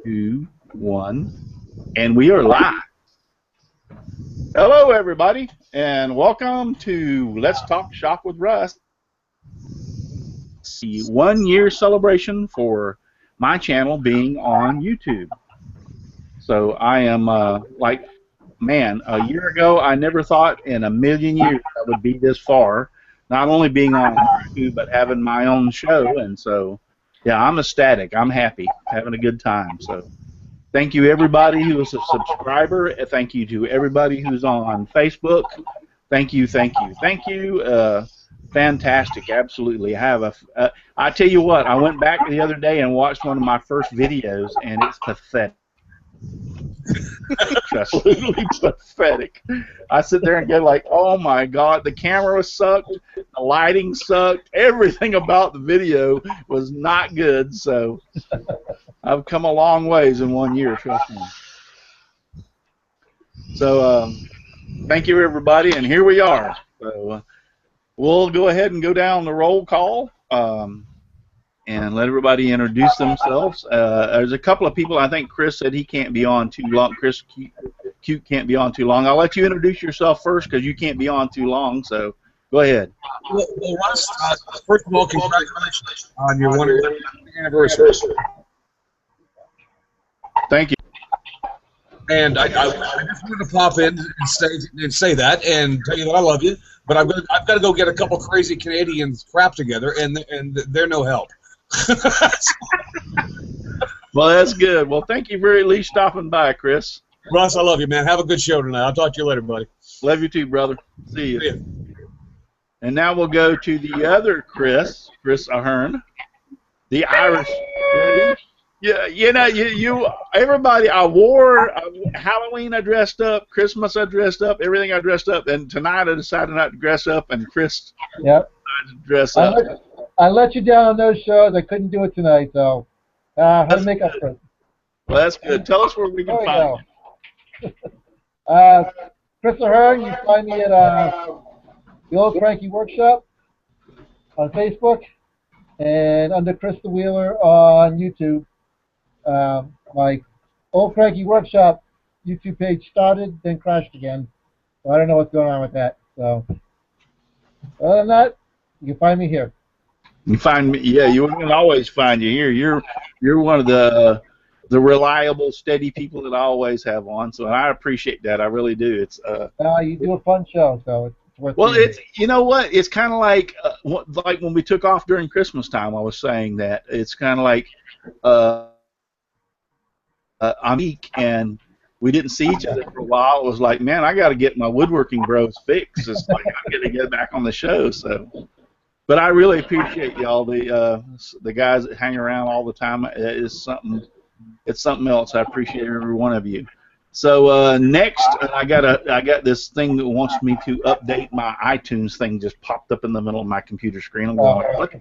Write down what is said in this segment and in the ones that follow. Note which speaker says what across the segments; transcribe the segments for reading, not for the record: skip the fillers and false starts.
Speaker 1: 2, 1, and we are live. Hello, everybody, and welcome to Let's Talk Shop with Russ, the 1-year celebration for my channel being on YouTube. So I am like, man, a year ago I never thought in a million years I would be this far, not only being on YouTube but having my own show, and so yeah, I'm ecstatic. I'm happy, having a good time. So thank you everybody who is a subscriber. Thank you to everybody who's on Facebook. Thank you, thank you, thank you. Fantastic, absolutely. I tell you what, I went back the other day and watched one of my first videos, and it's pathetic. Absolutely pathetic. I sit there and go like, oh my God, the camera sucked, the lighting sucked, everything about the video was not good. So I've come a long ways in 1 year, trust me. So thank you everybody, and here we are. So we'll go ahead and go down the roll call. And let everybody introduce themselves. There's a couple of people. I think Chris said he can't be on too long. Chris Cute can't be on too long. I'll let you introduce yourself first because you can't be on too long. So go ahead.
Speaker 2: Well, Russ, first of all, congratulations on your 1-year anniversary.
Speaker 1: Thank you.
Speaker 2: And I just wanted to pop in and say that and tell you that I love you. But I've got to go get a couple crazy Canadians crap together, and they're no help.
Speaker 1: Well, that's good. Well, thank you for at least stopping by, Chris.
Speaker 2: Russ, I love you, man. Have a good show tonight. I'll talk to you later, buddy.
Speaker 1: Love you too, brother. See you. And now we'll go to the other Chris Ahern, the Irish. Yeah, you know, everybody. I wore Halloween. I dressed up. Christmas. I dressed up. Everything I dressed up. And tonight I decided not to dress up. And Chris decided to dress up.
Speaker 3: I let you down on those shows. I couldn't do it tonight, so how to make up for it.
Speaker 1: Well, that's good. Tell us where we can find
Speaker 3: you. Chris Ahern, you find me at the Old Cranky Workshop on Facebook, and under Chris the Wheeler on YouTube. My Old Cranky Workshop YouTube page started, then crashed again. So I don't know what's going on with that. So other than that, you can find me here.
Speaker 1: You find me, yeah. You can always find you here. You're one of the reliable, steady people that I always have on. So I appreciate that. I really do. It's
Speaker 3: you do a fun show, so it's worth.
Speaker 1: Well, it's you know what? It's kind of like when we took off during Christmas time. I was saying that it's kind of like I'm weak and we didn't see each other for a while. It was like, man, I got to get my woodworking bros fixed. It's like I'm going to get back on the show. So. But I really appreciate y'all, the guys that hang around all the time. It's something else. I appreciate every one of you. So next, I got this thing that wants me to update my iTunes thing. Just popped up in the middle of my computer screen. I'm going, what?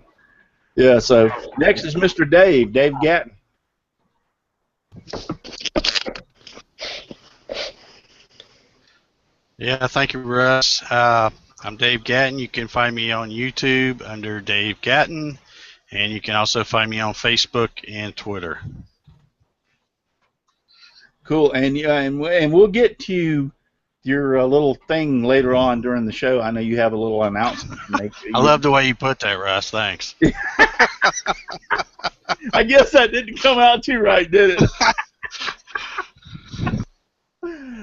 Speaker 1: Yeah. So next is Mr. Dave Gatton.
Speaker 4: Yeah, thank you, Russ. I'm Dave Gatton. You can find me on YouTube under Dave Gatton, and you can also find me on Facebook and Twitter.
Speaker 1: Cool, and we'll get to your little thing later on during the show. I know you have a little announcement to make.
Speaker 4: I love the way you put that, Russ. Thanks.
Speaker 1: I guess that didn't come out too right, did it?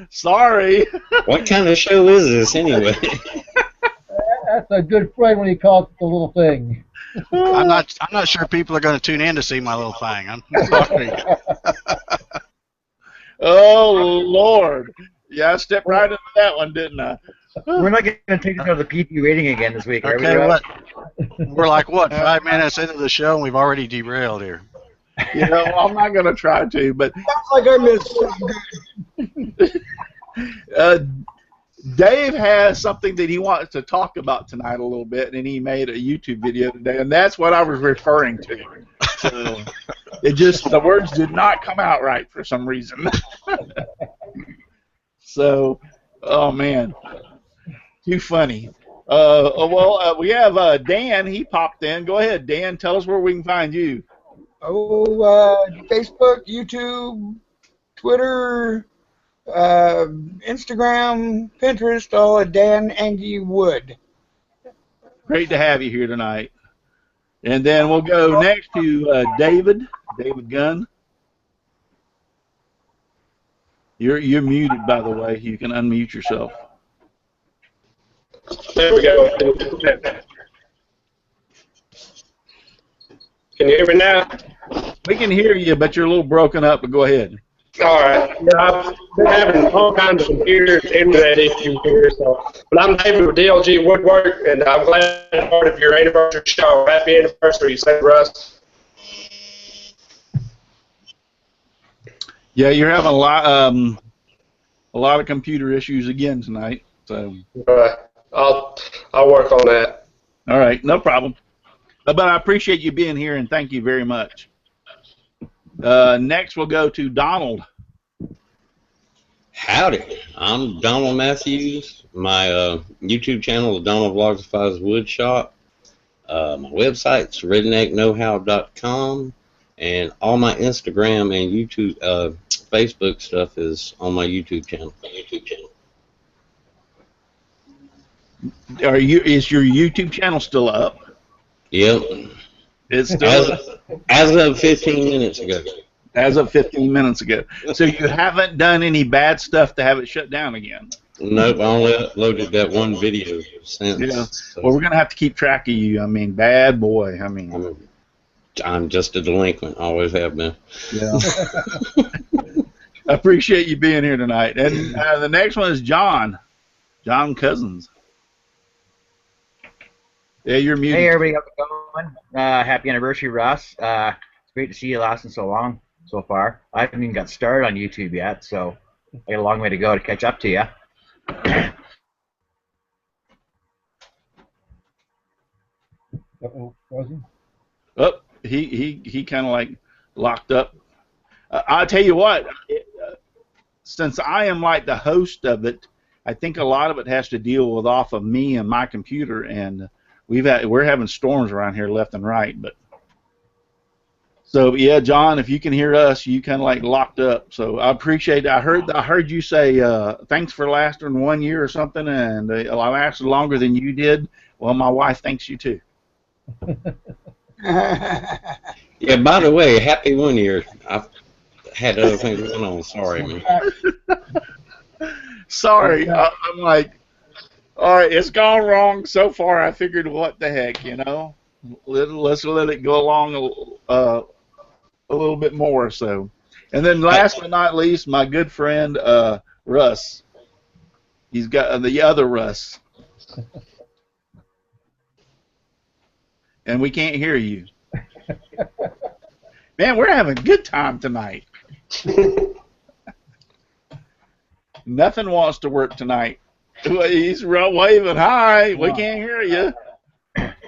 Speaker 1: Sorry.
Speaker 5: What kind of show is this anyway?
Speaker 3: That's a good friend when he calls it the little thing.
Speaker 4: I'm not sure people are going to tune in to see my little thing. I'm sorry.
Speaker 1: Oh Lord! Yeah, I stepped right into that one, didn't I?
Speaker 6: We're not going to take another PG rating again this week, are we?
Speaker 4: Okay, what? We're like, what, 5 minutes into the show and we've already derailed here.
Speaker 1: You know, I'm not going to try to, but
Speaker 2: Sounds like I missed.
Speaker 1: Dave has something that he wants to talk about tonight a little bit, and he made a YouTube video today, and that's what I was referring to. So the words did not come out right for some reason. So, oh man, too funny. We have Dan. He popped in. Go ahead, Dan. Tell us where we can find you.
Speaker 7: Facebook, YouTube, Twitter, Instagram, Pinterest, all at Dan Angie Wood.
Speaker 1: Great to have you here tonight. And then we'll go next to David Gunn. You're muted, by the way. You can unmute yourself.
Speaker 8: There we go. Can you hear me now?
Speaker 1: We can hear you, but you're a little broken up, but go ahead.
Speaker 8: All right. Yeah, I've been having all kinds of computer internet issues here. But I'm David with DLG Woodwork, and I'm glad to be part of your anniversary show. Happy anniversary, St. Russ.
Speaker 1: Yeah, you're having a lot of computer issues again tonight. So.
Speaker 8: I'll work on that.
Speaker 1: All right, no problem. But I appreciate you being here, and thank you very much. Next, we'll go to Donald.
Speaker 5: Howdy, I'm Donald Matthews. My YouTube channel is Donald Vlogifies Wood Shop. My website's redneckknowhow.com, and all my Instagram and YouTube, Facebook stuff is on my YouTube channel.
Speaker 1: Is your YouTube channel still up?
Speaker 5: Yep.
Speaker 1: It's still
Speaker 5: as of 15 minutes ago.
Speaker 1: As of 15 minutes ago. So you haven't done any bad stuff to have it shut down again?
Speaker 5: Nope, I only uploaded that one video since.
Speaker 1: Yeah.
Speaker 5: So.
Speaker 1: Well, we're going to have to keep track of you. I mean, bad boy. I mean,
Speaker 5: I'm just a delinquent. Always have been.
Speaker 1: Yeah. I appreciate you being here tonight. And the next one is John Cousins. Yeah, you're muted.
Speaker 6: Hey, everybody, how's it going? Happy anniversary, Russ. It's great to see you lasting so long so far. I haven't even got started on YouTube yet, so I got a long way to go to catch up to you.
Speaker 3: Uh-oh, frozen.
Speaker 1: Oh, he kind of like locked up. I'll tell you what, since I am like the host of it, I think a lot of it has to deal with off of me and my computer, and we're having storms around here left and right. But so yeah, John, if you can hear us, you kind of like locked up. So I appreciate it. I heard you say thanks for lasting 1 year or something, and I lasted longer than you did. Well, my wife thanks you too.
Speaker 5: Yeah, by the way, happy 1 year. I've had other things going on. Sorry, man.
Speaker 1: Sorry, I'm like, all right, it's gone wrong so far. I figured, what the heck, you know? Let's let it go along a little bit more. So, and then last but not least, my good friend Russ. He's got the other Russ, and we can't hear you. Man, we're having a good time tonight. Nothing wants to work tonight. He's waving hi. We can't hear you.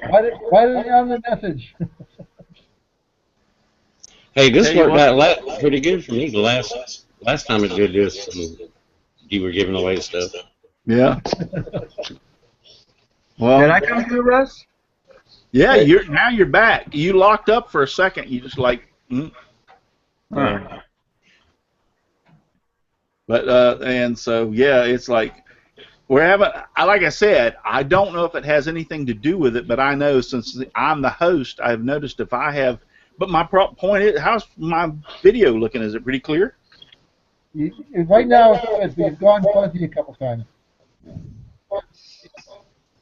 Speaker 3: Why did he on the message?
Speaker 5: Hey, this worked out pretty good for me. The last time I did this, you were giving away stuff.
Speaker 1: Yeah. Well,
Speaker 6: Did I come through, Russ?
Speaker 1: yeah, now you're back. You locked up for a second. You just like. But and so yeah, it's like we're having. Like I said, I don't know if it has anything to do with it, but I know since I'm the host, I've noticed if I have. But my point is, how's my video looking? Is it pretty clear?
Speaker 3: Right now, it's gone fuzzy a couple times.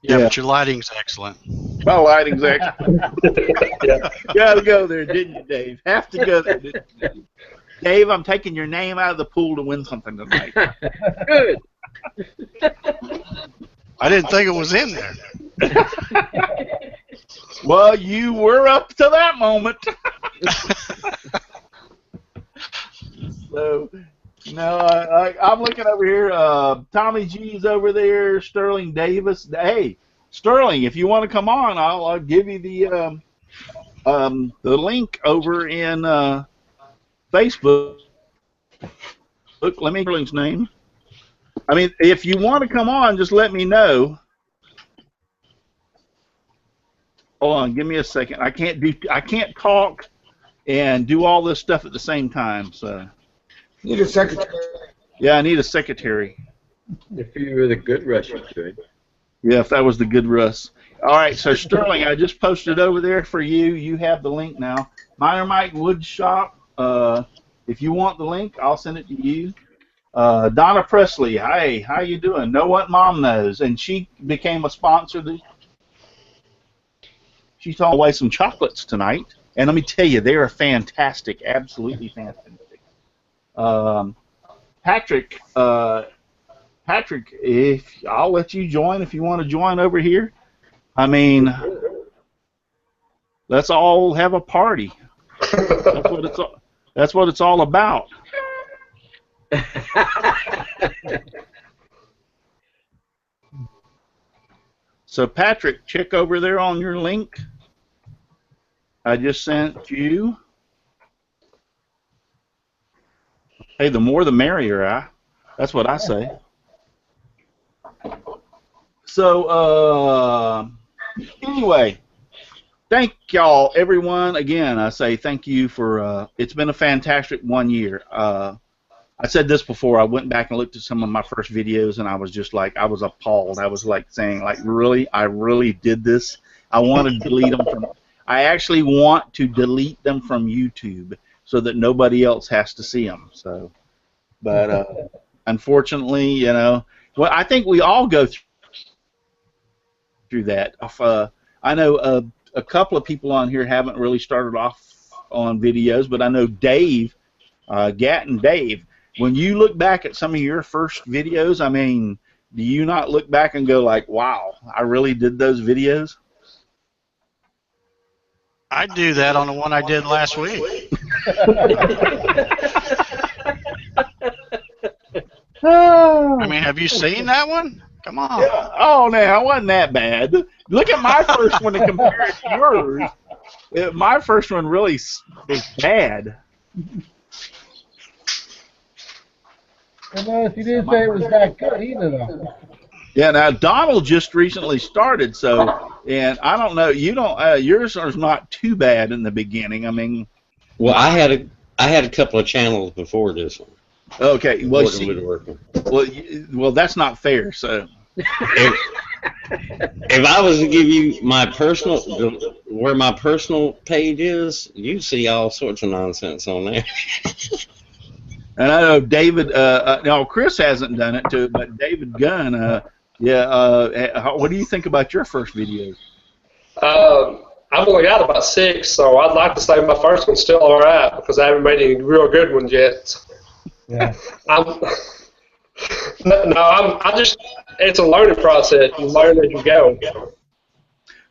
Speaker 4: Yeah, but your lighting's excellent.
Speaker 1: My lighting's excellent. Gotta go there, didn't you, Dave? Have to go there, didn't you, Dave? Dave, I'm taking your name out of the pool to win something tonight.
Speaker 8: Good.
Speaker 4: I didn't think it was in there.
Speaker 1: Well, you were up to that moment. So, no, I'm looking over here. Tommy G's over there. Sterling Davis. Hey, Sterling, if you want to come on, I'll give you the link over in Facebook. Look, let me Sterling's name. I mean, if you want to come on, just let me know. Hold on, give me a second. I can't talk and do all this stuff at the same time. So
Speaker 7: Need a secretary.
Speaker 1: yeah, I need a secretary.
Speaker 9: If you were the good Russ, you could.
Speaker 1: Yeah, if that was the good Russ. All right, so Sterling, I just posted over there for you. You have the link now. Minor Mike Wood Shop. If you want the link, I'll send it to you. Donna Presley, hey, how you doing? Know what Mom knows, and she became a sponsor. She's throwing away some chocolates tonight, and let me tell you, they are fantastic, absolutely fantastic. Patrick, if I'll let you join if you want to join over here. I mean, let's all have a party. That's what it's all about. So Patrick, check over there on your link. I just sent you. Hey, the more the merrier, that's what I say. So, anyway, thank y'all, everyone. Again, I say thank you for, it's been a fantastic 1 year. I said this before. I went back and looked at some of my first videos, and I was just like, I was appalled. I was like saying, like, really? I really did this? I want to delete them from, I actually want to delete them from YouTube so that nobody else has to see them. So, but unfortunately, you know, well, I think we all go through that. I know a couple of people on here haven't really started off on videos, but I know Dave, Gatton Dave, when you look back at some of your first videos, I mean, do you not look back and go like, wow, I really did those videos?
Speaker 4: I do that on the one I did last week. I mean, have you seen that one? Come on.
Speaker 1: Yeah. Oh, no, it wasn't that bad. Look at my first one and compare it to yours. My first one really was bad.
Speaker 3: Well, notice you didn't say it was that good either, though.
Speaker 1: Yeah, now Donald just recently started, so, and I don't know, you don't, yours was not too bad in the beginning. I mean,
Speaker 5: Well, I had a couple of channels before this one.
Speaker 1: okay, well,
Speaker 5: Before the
Speaker 1: see,
Speaker 5: woodworking.
Speaker 1: well, that's not fair. So,
Speaker 5: If I was to give you my personal, where my personal page is, you'd see all sorts of nonsense on there.
Speaker 1: and I know David, no, Chris hasn't done it too, but David Gunn, yeah, what do you think about your first videos?
Speaker 8: I've only got about 6, so I'd like to say my first one's still all right because I haven't made any real good ones yet.
Speaker 3: Yeah.
Speaker 8: It's a learning process. You learn as you go.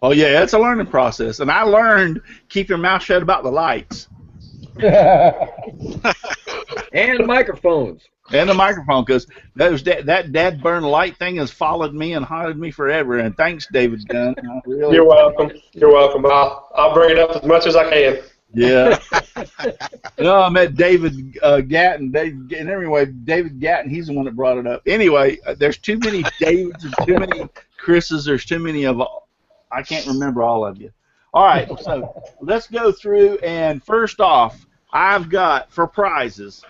Speaker 1: Oh yeah, it's a learning process, and I learned keep your mouth shut about the lights
Speaker 9: And microphones.
Speaker 1: and the microphone, because that dad burn light thing has followed me and haunted me forever. And thanks, David Gunn. Really,
Speaker 8: You're welcome. You're welcome. I'll bring it up as much as I can.
Speaker 1: yeah. No, I met David Gatton. And anyway, David Gatton, he's the one that brought it up. Anyway, there's too many Davids and too many Chris's. There's too many of. I can't remember all of you. All right, so let's go through. And first off, I've got for prizes.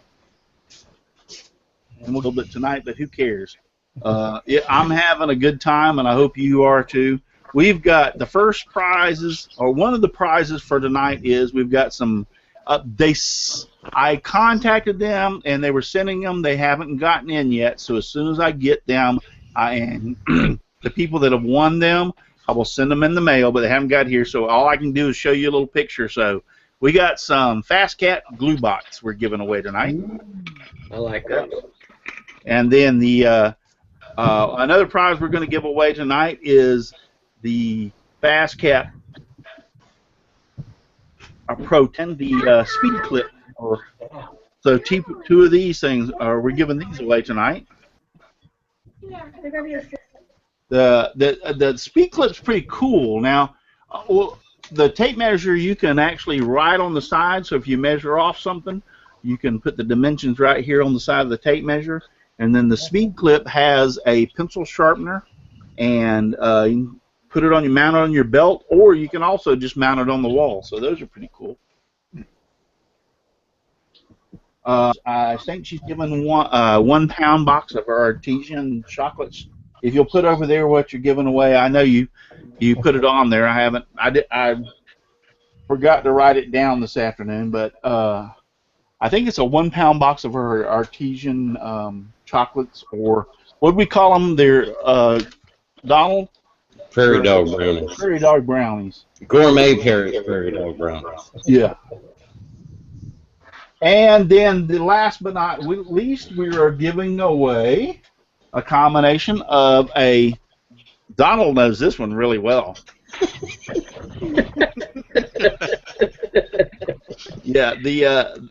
Speaker 1: And we'll do it tonight, but who cares? Yeah, I'm having a good time, and I hope you are too. We've got the first prizes, or one of the prizes for tonight is we've got some. I contacted them, and they were sending them. They haven't gotten in yet, so as soon as I get them, and the people that have won them, I will send them in the mail, but they haven't got here, so all I can do is show you a little picture. So we got some Fast Cat glue box we're giving away tonight.
Speaker 9: I like that.
Speaker 1: And then the another prize we're going to give away tonight is the Fast Cat Pro 10, the speed clip. So two of these things, we're giving these away tonight.
Speaker 10: Yeah, they're going to be
Speaker 1: The speed clip's pretty cool. Now, well, the tape measure you can actually write on the side, so if you measure off something, you can put the dimensions right here on the side of the tape measure. And then the speed clip has a pencil sharpener, and you can put it on, you mount it on your belt, or you can also just mount it on the wall. So those are pretty cool. I think she's given one 1 pound box of her artesian chocolates. If you'll put over there what you're giving away, I know you put it on there. I haven't. I forgot to write it down this afternoon, but I think it's a 1 pound box of her artesian chocolates, or what do we call them? They're Donald.
Speaker 5: Prairie dog brownies.
Speaker 1: Prairie dog brownies.
Speaker 5: Gourmet prairie dog brownies.
Speaker 1: Yeah. And then the last but not least, we are giving away a combination of a. Donald knows this one really well. Yeah, the.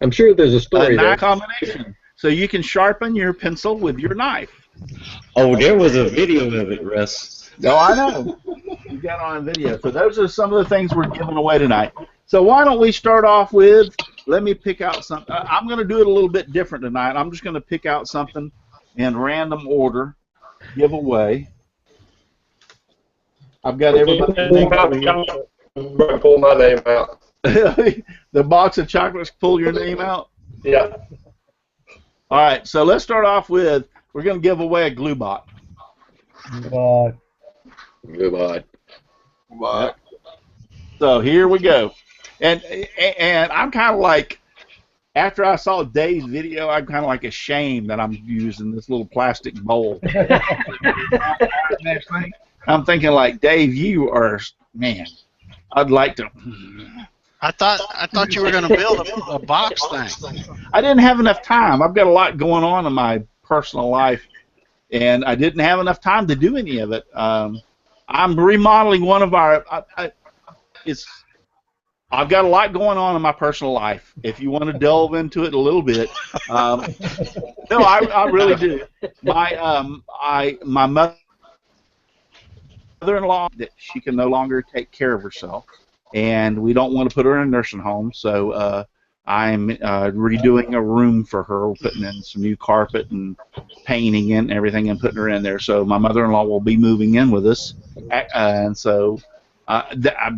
Speaker 9: I'm sure there's a story there.
Speaker 1: Knife combination, so you can sharpen your pencil with your knife.
Speaker 5: Oh, there was a video of it, Russ.
Speaker 1: No, I know. You got on video. So those are some of the things we're giving away tonight. So why don't we start off with, let me pick out something. I'm going to do it a little bit different tonight. I'm just going to pick out something in random order, give away. I've got everybody's name.
Speaker 8: Pull my name out.
Speaker 1: The box of chocolates, pull your name out?
Speaker 8: Yeah.
Speaker 1: All right, so let's start off with, we're going to give away a glue bot.
Speaker 9: Goodbye.
Speaker 1: Yep. So here we go. And I'm kind of like, after I saw Dave's video, I'm kind of like ashamed that I'm using this little plastic bowl. I'm thinking like, Dave, you are, man, I'd like to.
Speaker 4: I thought you were going to build a box thing.
Speaker 1: I didn't have enough time. I've got a lot going on in my personal life, and I didn't have enough time to do any of it. I'm remodeling one of our. I've got a lot going on in my personal life. If you want to delve into it a little bit, no, I really do. My mother-in-law, that she can no longer take care of herself, and we don't want to put her in a nursing home, so I'm redoing a room for her. We're putting in some new carpet and painting and everything and putting her in there. So my mother-in-law will be moving in with us, and so I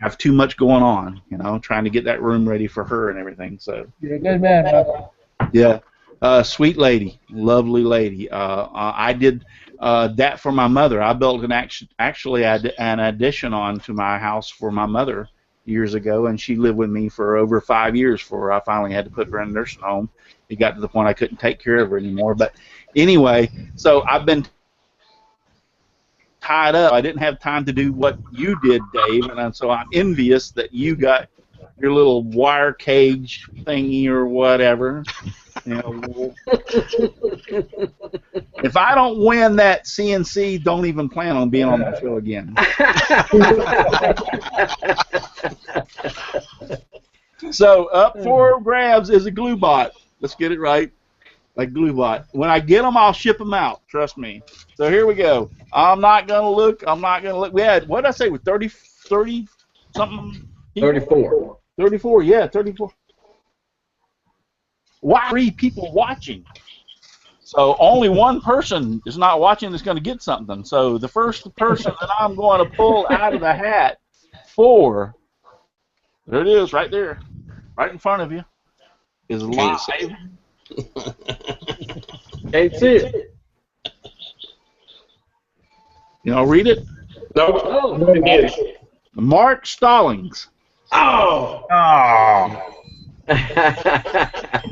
Speaker 1: have too much going on, you know, trying to get that room ready for her and everything. So
Speaker 3: you're a good man, Russ.
Speaker 1: Yeah, sweet lady, lovely lady. I did that for my mother. I built actually an addition onto my house for my mother years ago, and she lived with me for over 5 years before I finally had to put her in a nursing home. It got to the point I couldn't take care of her anymore. But anyway, so I've been tied up. I didn't have time to do what you did, Dave, and so I'm envious that you got your little wire cage thingy or whatever. You know, if I don't win that CNC, don't even plan on being on the show again. So up for grabs is a glue bot. Let's get it right. Like glue bot. When I get them, I'll ship them out. Trust me. So here we go. I'm not gonna look. We had, what did I say? With 30 something.
Speaker 9: 34.
Speaker 1: 34. Yeah, 34. Why 3 people watching? So only one person is not watching that's going to get something. So the first person that I'm going to pull out of the hat for, there it is, right there, right in front of you, is live.
Speaker 9: Can't see it.
Speaker 1: You know, read it.
Speaker 8: No.
Speaker 1: Mark Stallings.
Speaker 9: Oh.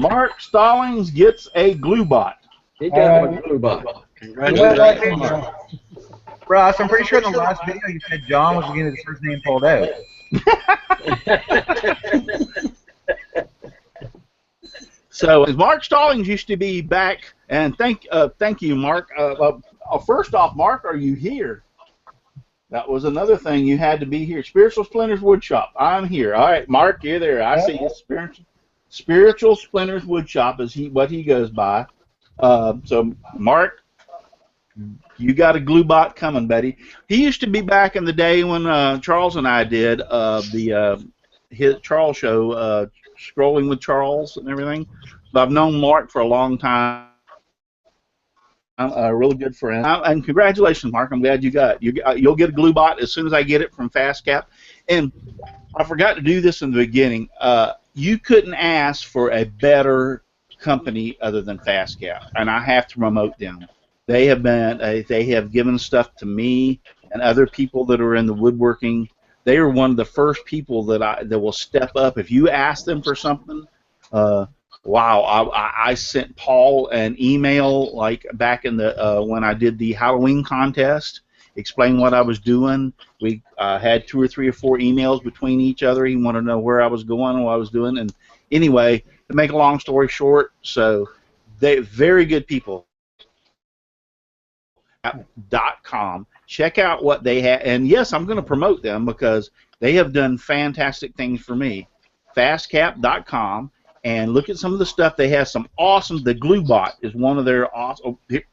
Speaker 1: Mark Stallings gets a glue bot.
Speaker 9: He got one glue bot.
Speaker 4: Congratulations.
Speaker 6: Russ, I'm pretty sure in the last video you said John was getting his first name pulled out.
Speaker 1: So Mark Stallings used to be back, and thank you, Mark. First off, Mark, are you here? That was another thing. You had to be here. Spiritual Splinters Woodshop. I'm here. All right, Mark, you're there. I see you. Spiritual Splinters Woodshop is what he goes by. So, Mark, you got a glue bot coming, buddy. He used to be back in the day when Charles and I did his Charles show, Scrolling with Charles and everything. So I've known Mark for a long time. I'm a really good friend. And congratulations, Mark. I'm glad you got it. You'll get a glue bot as soon as I get it from FastCap. And I forgot to do this in the beginning. you couldn't ask for a better company other than FastCap, and I have to promote them. They have given stuff to me and other people that are in the woodworking. They are one of the first people that will step up if you ask them for something. Wow, I sent Paul an email like back in the when I did the Halloween contest, explain what I was doing. We had 2 or 3 or 4 emails between each other. He wanted to know where I was going and what I was doing. And anyway, to make a long story short, so they very good people. .com. Check out what they have, and yes, I'm going to promote them because they have done fantastic things for me. Fastcap.com, and look at some of the stuff they have. Some awesome. The GlueBot is one of their awesome. Oh, here,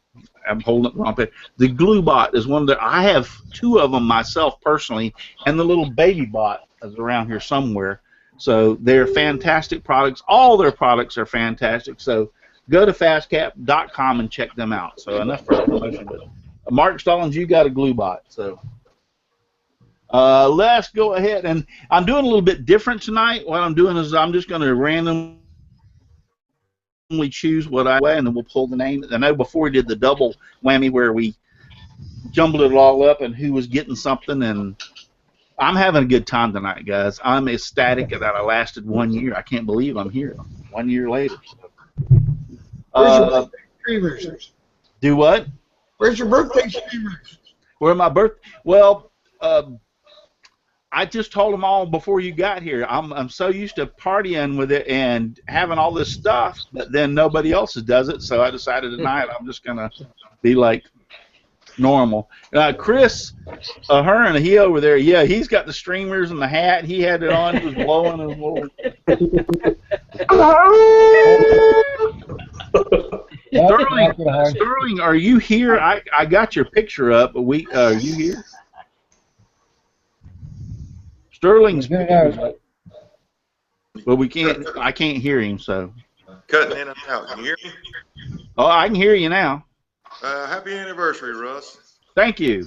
Speaker 1: I'm holding it wrong. The GlueBot is one of their. I have 2 of them myself personally, and the little baby bot is around here somewhere. So they're fantastic products. All their products are fantastic. So go to fastcap.com and check them out. So enough for promotion. But Mark Stallings, you got a GlueBot. So let's go ahead. And I'm doing a little bit different tonight. What I'm doing is I'm just going to randomly choose what I weigh, and then we'll pull the name. I know before we did the double whammy where we jumbled it all up and who was getting something, and I'm having a good time tonight, guys. I'm ecstatic that I lasted 1 year. I can't believe I'm here 1 year later.
Speaker 7: Where's your birthday streamers?
Speaker 1: Do what?
Speaker 7: Where's your birthday streamers?
Speaker 1: Where my birth? Well, I just told them all before you got here. I'm so used to partying with it and having all this stuff, but then nobody else does it. So I decided tonight I'm just gonna be like normal. Chris Hearn, he over there, yeah, he's got the streamers and the hat. He had it on. He was blowing his little. Sterling, are you here? I got your picture up. Are you here? Sterling's picture. Well, we can't. I can't hear him. So.
Speaker 11: Cutting in and out. Can you hear me?
Speaker 1: Oh, I can hear you now.
Speaker 11: Happy anniversary, Russ.
Speaker 1: Thank you.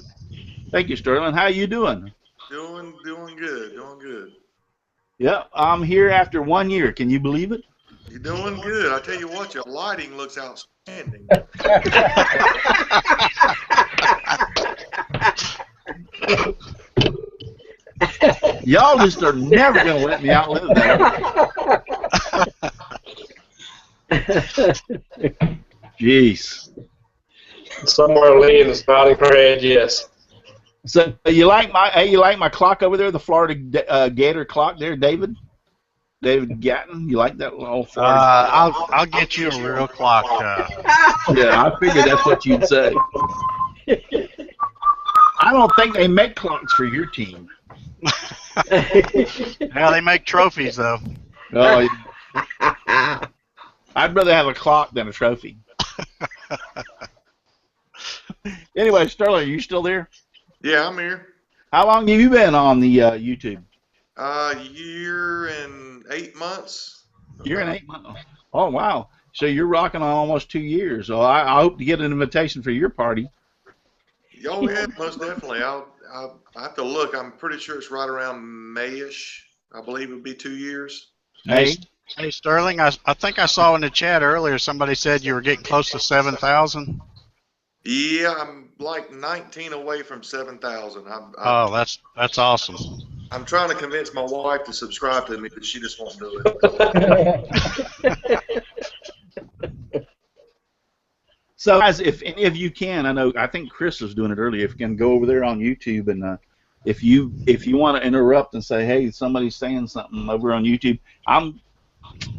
Speaker 1: Thank you, Sterling. How you doing?
Speaker 11: Doing good. Doing good.
Speaker 1: Yeah, I'm here after 1 year. Can you believe it?
Speaker 11: You're doing good. I tell you what, your lighting looks outstanding.
Speaker 1: Y'all just are never going to let me outlive that. Jeez.
Speaker 8: Somewhere Lee is nodding her head, yes.
Speaker 1: So you like my clock over there, the Florida Gator clock there, David? David Gatton, you like that little Florida?
Speaker 4: I'll get you a real clock.
Speaker 1: Yeah, I figured that's what you'd say. I don't think they make clocks for your team.
Speaker 4: Yeah, they make trophies though.
Speaker 1: Oh, yeah. I'd rather have a clock than a trophy. Anyway, Sterling, are you still there?
Speaker 11: Yeah, I'm here.
Speaker 1: How long have you been on the YouTube?
Speaker 11: Year and 8 months.
Speaker 1: Year and 8 months. Oh, wow. So you're rocking on almost 2 years. So I hope to get an invitation for your party.
Speaker 11: Oh, yeah, most definitely. I'll have to look. I'm pretty sure it's right around May-ish. I believe it would be 2 years.
Speaker 4: Hey, Sterling, I think I saw in the chat earlier somebody said you were getting close to 7,000.
Speaker 11: Yeah, I'm like 19 away from 7,000.
Speaker 4: Oh, that's awesome.
Speaker 11: I'm trying to convince my wife to subscribe to me, but she just won't do it.
Speaker 1: So, guys, if any of you can, I think Chris was doing it earlier. If you can go over there on YouTube and if you want to interrupt and say, hey, somebody's saying something over on YouTube, I'm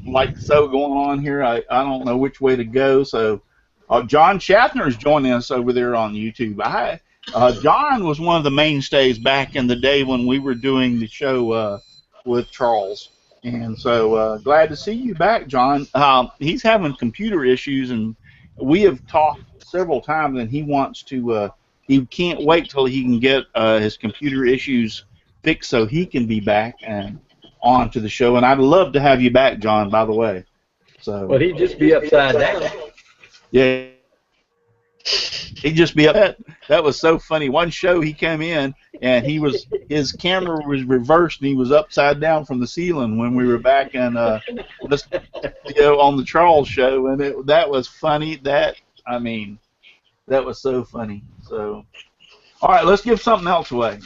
Speaker 1: like so going on here. I don't know which way to go. So, John Schaffner is joining us over there on YouTube. John was one of the mainstays back in the day when we were doing the show with Charles. And so glad to see you back, John. He's having computer issues, and we have talked several times, and he wants to, he can't wait till he can get his computer issues fixed so he can be back and on to the show. And I'd love to have you back, John, by the way. So.
Speaker 9: Well, he'd just be upside down.
Speaker 1: Yeah. He'd just be upset. That was so funny. One show he came in and his camera was reversed and he was upside down from the ceiling when we were back in this video on the Charles show, and that was funny. That was so funny. So, all right, let's give something else away.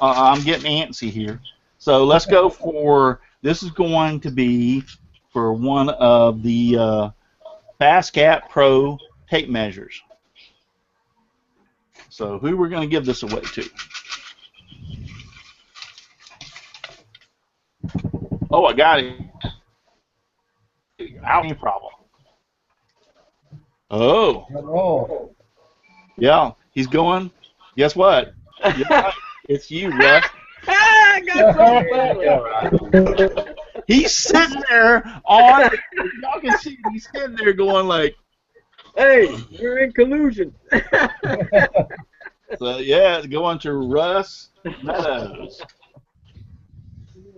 Speaker 1: I'm getting antsy here. So let's go for, this is going to be for one of the FastCap Pro tape measures. So who we're going to give this away to? Oh, I got it. Any problem? Oh. Yeah, he's going. Guess what? Yeah, it's you, Russ.
Speaker 9: I got something.
Speaker 1: He's sitting there on. Y'all can see he's sitting there going like,
Speaker 9: "Hey, you're in collusion."
Speaker 1: So yeah, going to Russ Meadows.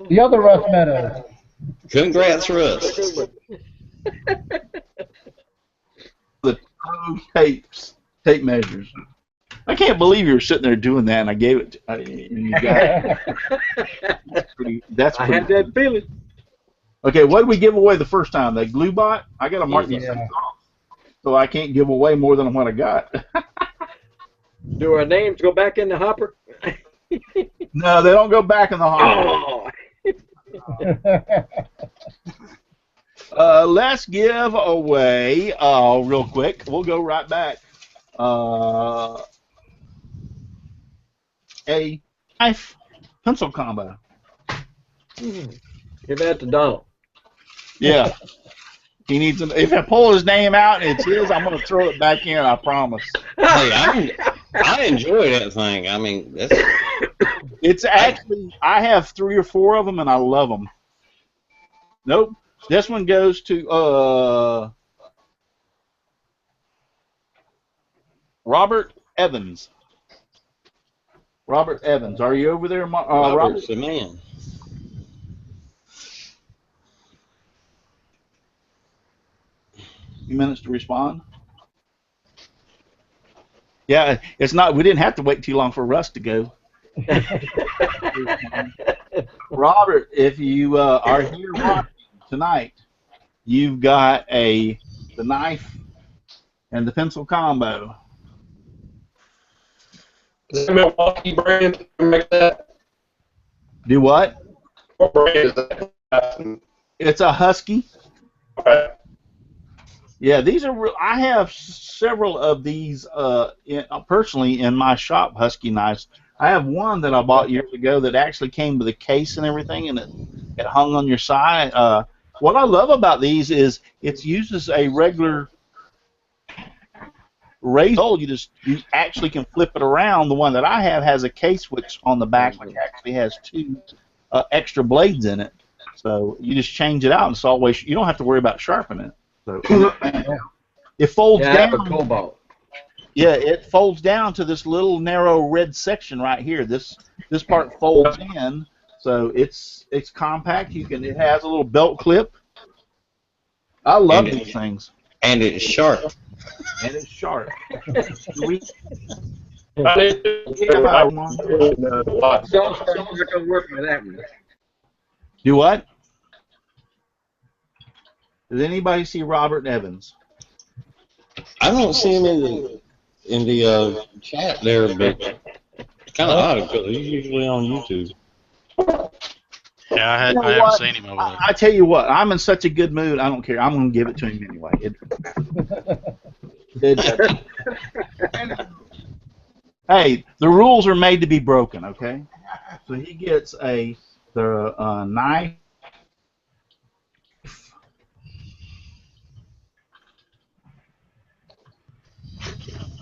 Speaker 3: The other Russ Meadows.
Speaker 5: Congrats, Russ.
Speaker 1: The tape measures. I can't believe you were sitting there doing that, and I gave it. And you got it. That's pretty.
Speaker 9: I had that feeling.
Speaker 1: Okay, what did we give away the first time? That glue bot? I got to mark these things off, so I can't give away more than what I got.
Speaker 9: Do our names go back in the hopper?
Speaker 1: No, they don't go back in the hopper.
Speaker 9: Oh.
Speaker 1: Let's give away, real quick. We'll go right back. A knife pencil combo.
Speaker 9: Give that to Donald.
Speaker 1: Yeah. He needs them. If I pull his name out and it's his, I'm going to throw it back in, I promise.
Speaker 5: Hey, I enjoy that thing. I mean,
Speaker 1: it's actually, I have 3 or 4 of them and I love them. Nope. This one goes to Robert Evans. Robert Evans. Are you over there,
Speaker 5: Robert's the man.
Speaker 1: Few minutes to respond. Yeah, it's not. We didn't have to wait too long for Russ to go. Robert, if you are here watching tonight, you've got the knife and the pencil combo.
Speaker 8: Is that Milwaukee brand? Make that?
Speaker 1: Do what?
Speaker 8: What brand is that?
Speaker 1: It's a Husky.
Speaker 8: Okay.
Speaker 1: Yeah, these are. I have several of these personally in my shop. Husky knives. I have one that I bought years ago that actually came with a case and everything, and it hung on your side. What I love about these is it uses a regular razor. You actually can flip it around. The one that I have has a K-switch on the back, which actually has 2 extra blades in it. So you just change it out, and it's always, you don't have to worry about sharpening it. So it folds down. I have a cobalt. Yeah, it folds down to this little narrow red section right here. This part folds in, so it's compact. It has a little belt clip. I love these things.
Speaker 5: And it's sharp.
Speaker 1: And it's sharp. Do what? Does anybody see Robert Evans?
Speaker 5: I don't see him in the chat there, but it's kind of odd because he's usually on YouTube.
Speaker 4: Yeah, I haven't seen him over there.
Speaker 1: I tell you what, I'm in such a good mood. I don't care. I'm going to give it to him anyway. Hey, the rules are made to be broken, okay? So he gets the knife.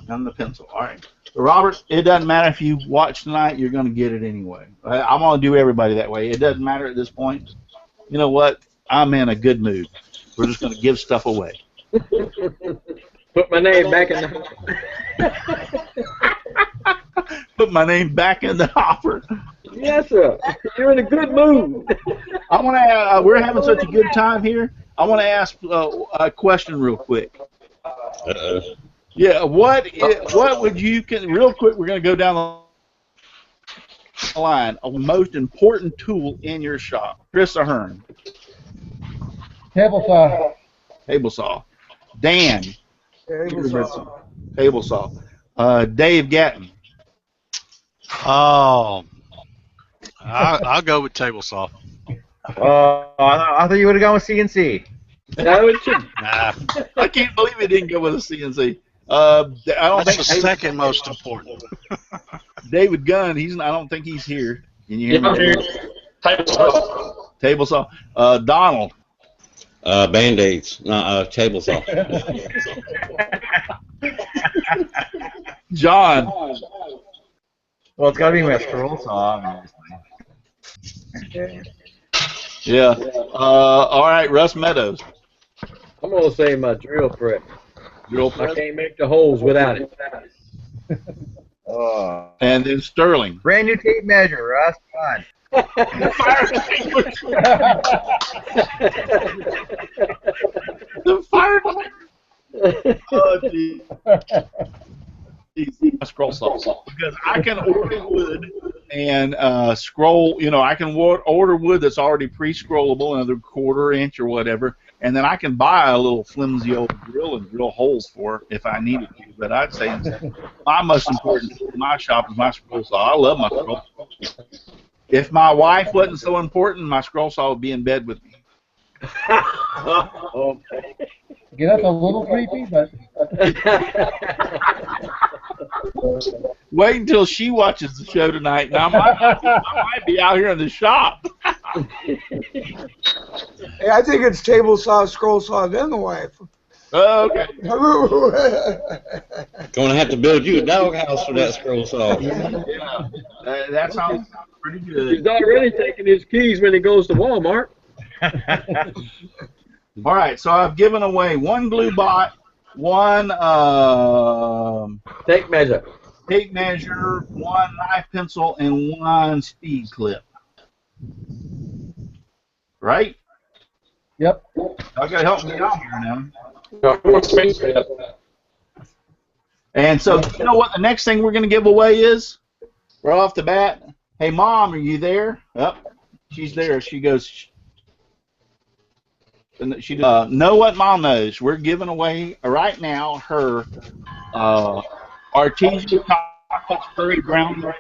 Speaker 1: And the pencil. All right. So Robert, it doesn't matter if you watch tonight, you're going to get it anyway. I'm going to do everybody that way. It doesn't matter at this point. You know what? I'm in a good mood. We're just going to give stuff away.
Speaker 9: Put my name back in the
Speaker 1: Put my name back in the hopper.
Speaker 9: Yes, sir. You're in a good mood.
Speaker 1: I want to. We're having such a good time here. I want to ask a question real quick. Yeah, what would you real quick? We're going to go down the line. A most important tool in your shop, Chris Ahern.
Speaker 3: Table saw.
Speaker 1: Table saw. Dan.
Speaker 7: Table saw.
Speaker 1: Table saw. Dave Gatton.
Speaker 4: Oh, I'll go with table saw.
Speaker 6: Oh, I thought you would have gone with CNC.
Speaker 9: No, it shouldn't.
Speaker 4: Nah,
Speaker 1: I can't believe it didn't go with a CNC. I don't
Speaker 4: that's
Speaker 1: think
Speaker 4: the second most important.
Speaker 1: David Gunn. I don't think he's here. Can you hear me?
Speaker 8: Here. Table saw.
Speaker 1: Table saw. Donald.
Speaker 5: Band-Aids, table saw.
Speaker 1: John.
Speaker 6: Well, it's got to be my scroll saw, obviously.
Speaker 1: Yeah. All right, Russ Meadows.
Speaker 9: I'm gonna say my drill press.
Speaker 1: Drill
Speaker 9: I
Speaker 1: press.
Speaker 9: can't make the holes without it.
Speaker 6: Oh.
Speaker 1: And then Sterling.
Speaker 6: Brand new tape measure, Russ. Come on.
Speaker 1: Fire extinguisher. The fire extinguisher. Oh, geez. A scroll saw, because I can order wood and scroll. You know, I can order wood that's already pre-scrollable, another 1/4 inch or whatever, and then I can buy a little flimsy old drill and drill holes for it if I needed to. But I'd say my most important tool in my shop is my scroll saw. I love my scroll saw. If my wife wasn't so important, my scroll saw would be in bed with me.
Speaker 9: Okay.
Speaker 3: Yeah, that's a little creepy, but.
Speaker 1: Wait until she watches the show tonight. Now I might be out here in the shop.
Speaker 7: Hey, I think it's table saw, scroll saw, then the wife.
Speaker 1: Oh, okay.
Speaker 5: Gonna have to build you a doghouse for that scroll saw.
Speaker 1: Yeah, that sounds pretty good.
Speaker 9: He's already taking his keys when he goes to Walmart.
Speaker 1: All right, so I've given away one glue bot, one
Speaker 9: Tape measure.
Speaker 1: tape measure, one knife pencil, and one speed clip. Right?
Speaker 3: Yep.
Speaker 1: I gotta help me out here now.
Speaker 8: What's me?
Speaker 1: And so, you know what the next thing we're gonna give away is? Right off the bat. Hey, Mom, are you there? Yep, she's there. She goes. She know what Mom knows. We're giving away right now her artesian chocolate curry brownie. Yep.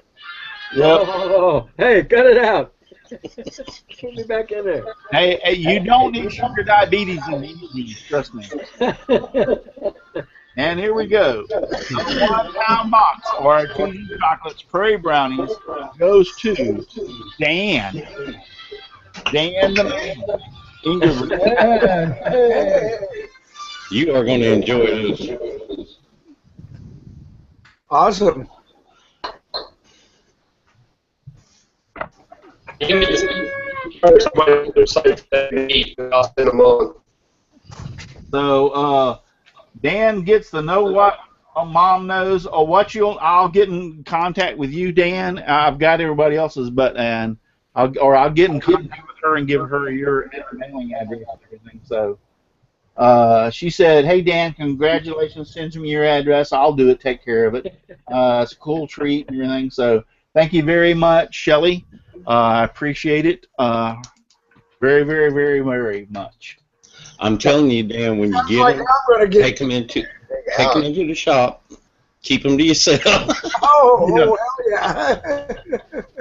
Speaker 9: Oh, hey, cut it out. Put me back in there.
Speaker 1: Hey, you don't need sugar diabetes in the evening, trust me. And here we go. A 1-pound box of artesian chocolates prairie brownies goes to Dan. Dan the man.
Speaker 5: You are going to enjoy this.
Speaker 7: Awesome.
Speaker 1: So Dan gets the know what Mom knows, or what I'll get in contact with you, Dan. I've got everybody else's, and I'll get in contact with her and give her your mailing address and everything. So she said, "Hey Dan, congratulations. Send me your address. I'll do it. Take care of it. It's a cool treat and everything." So thank you very much, Shelly. I appreciate it very, very, very, very much.
Speaker 5: I'm telling you, Dan, when you get them, take them into the shop. Keep them to yourself.
Speaker 7: Oh, hell yeah.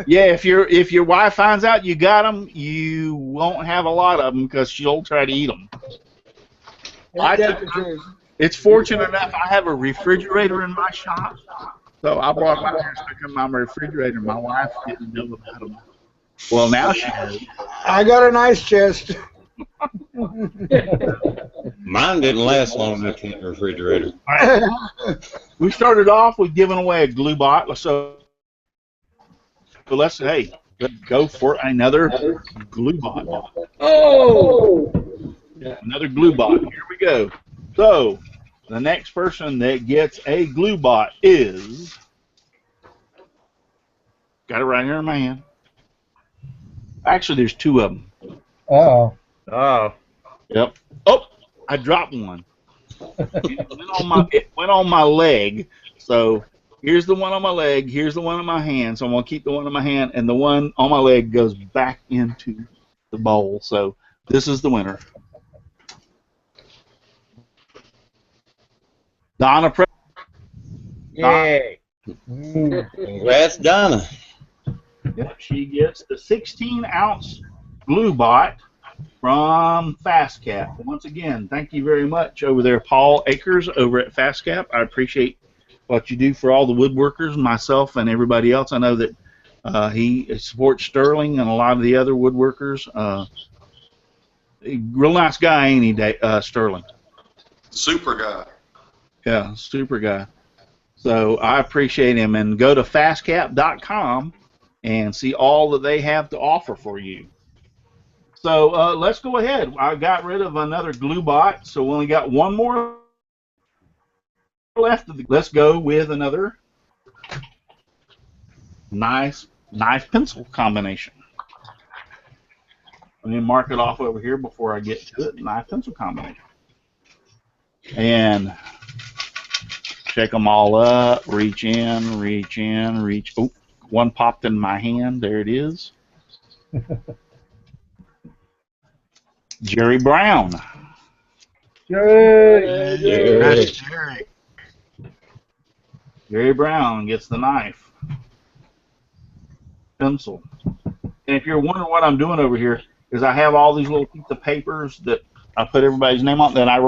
Speaker 1: Yeah, if your wife finds out you got them, you won't have a lot of them because she'll try to eat them. It's fortunate enough I have a refrigerator in my shop, so I brought my stuck in my refrigerator. My wife didn't know about them. Well, now she knows.
Speaker 7: I got an ice chest.
Speaker 5: Mine didn't last long enough in the refrigerator.
Speaker 1: We started off with giving away a glue bot, so let's go for another glue bot.
Speaker 9: Oh!
Speaker 1: Another glue bot. Here we go. So the next person that gets a glue bot is, got it right here in my hand. Actually, there's two of them.
Speaker 3: Oh.
Speaker 6: Oh.
Speaker 1: Yep. Oh, I dropped one. It went on my leg. So here's the one on my leg. Here's the one on my hand. So I'm gonna keep the one on my hand, and the one on my leg goes back into the bowl. So this is the winner. Donna.
Speaker 6: Yay!
Speaker 5: Congrats, Donna.
Speaker 1: Yep, she gets the 16-ounce glue bot from FastCap. Once again, thank you very much over there, Paul Akers over at FastCap. I appreciate what you do for all the woodworkers, myself, and everybody else. I know that he supports Sterling and a lot of the other woodworkers. Real nice guy, ain't he, Sterling?
Speaker 11: Super guy.
Speaker 1: Yeah, super guy. So I appreciate him. And go to fastcap.com and see all that they have to offer for you. So let's go ahead. I got rid of another glue bot, so we only got one more left. Let's go with another nice knife pencil combination. Let me mark it off over here before I get to it. Knife pencil combination. And check them all up. Reach in, reach in, reach. Oh, one popped in my hand. There it is. Jerry Brown.
Speaker 3: Jerry.
Speaker 1: Jerry Brown gets the knife. Pencil. And if you're wondering what I'm doing over here, is I have all these little pieces of papers that I put everybody's name on, then I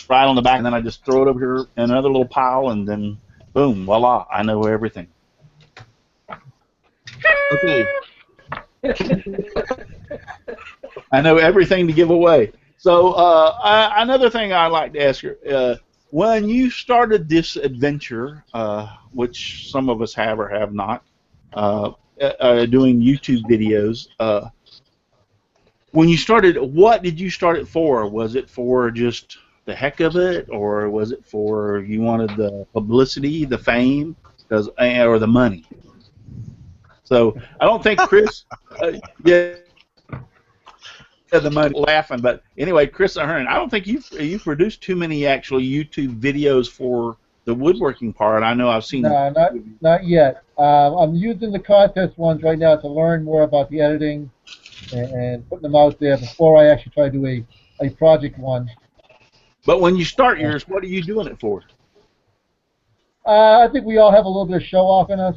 Speaker 1: write on the back, and then I just throw it over here in another little pile, and then boom, voila, I know everything. Okay. I know everything to give away. So another thing I'd like to ask you, when you started this adventure, which some of us have or have not, doing YouTube videos, when you started, what did you start it for? Was it for just the heck of it, or was it for you wanted the publicity, the fame, or the money? So I don't think Chris, yeah, the money, laughing, but anyway, Chris Ahern, I don't think you've produced too many actual YouTube videos for the woodworking part. I know I've seen.
Speaker 3: No, not yet. I'm using the contest ones right now to learn more about the editing and putting them out there before I actually try to do a project one.
Speaker 1: But when you start yours, what are you doing it for?
Speaker 3: I think we all have a little bit of show off in us.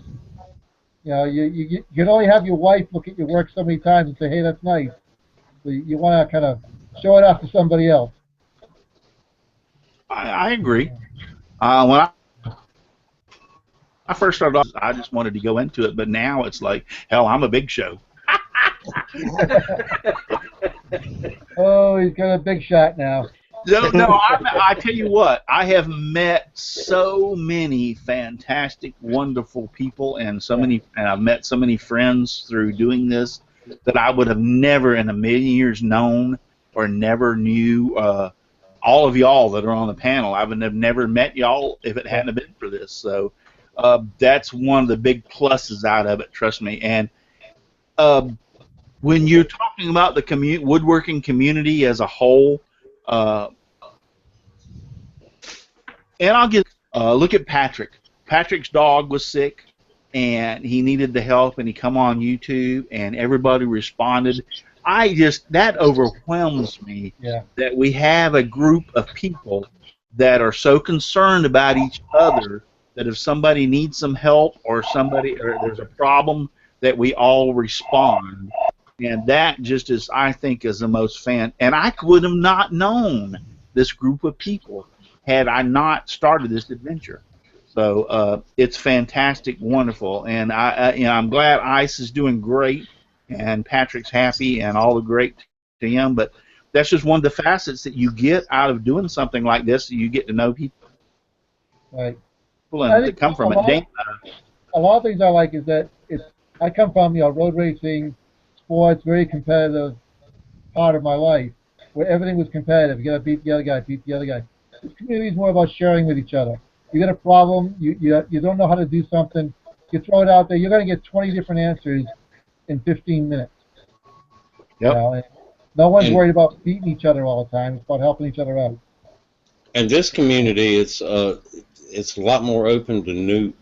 Speaker 3: You know, you can only have your wife look at your work so many times and say, hey, that's nice. So you want to kind of show it off to somebody else.
Speaker 1: I agree. When I first started off, I just wanted to go into it, but now it's like, hell, I'm a big show.
Speaker 3: Oh, he's got a big shot now.
Speaker 1: No, I tell you what, I have met so many fantastic, wonderful people, and I've met so many friends through doing this that I would have never in a million years known or never knew. All of y'all that are on the panel, I would have never met y'all if it hadn't been for this. So that's one of the big pluses out of it, trust me. And when you're talking about the woodworking community as a whole, and I'll look at Patrick. Patrick's dog was sick, and he needed the help, and he come on YouTube, and everybody responded. That overwhelms me that we have a group of people that are so concerned about each other that if somebody needs some help or there's a problem, that we all respond. And that just is, I think, is the most and I would have not known this group of people had I not started this adventure. So it's fantastic, wonderful, and I'm glad Ice is doing great, and Patrick's happy, and all the great to him. But that's just one of the facets that you get out of doing something like this. You get to know people,
Speaker 3: right?
Speaker 1: And that come from it.
Speaker 3: A lot of things I like is that I come from road racing, sports, very competitive part of my life, where everything was competitive. You got to beat the other guy, beat the other guy. This community is more about sharing with each other. You got a problem, you don't know how to do something, you throw it out there, you're going to get 20 different answers in 15 minutes.
Speaker 1: Yep.
Speaker 3: No one's worried about beating each other all the time. It's about helping each other out.
Speaker 5: And this community, it's a lot more open to new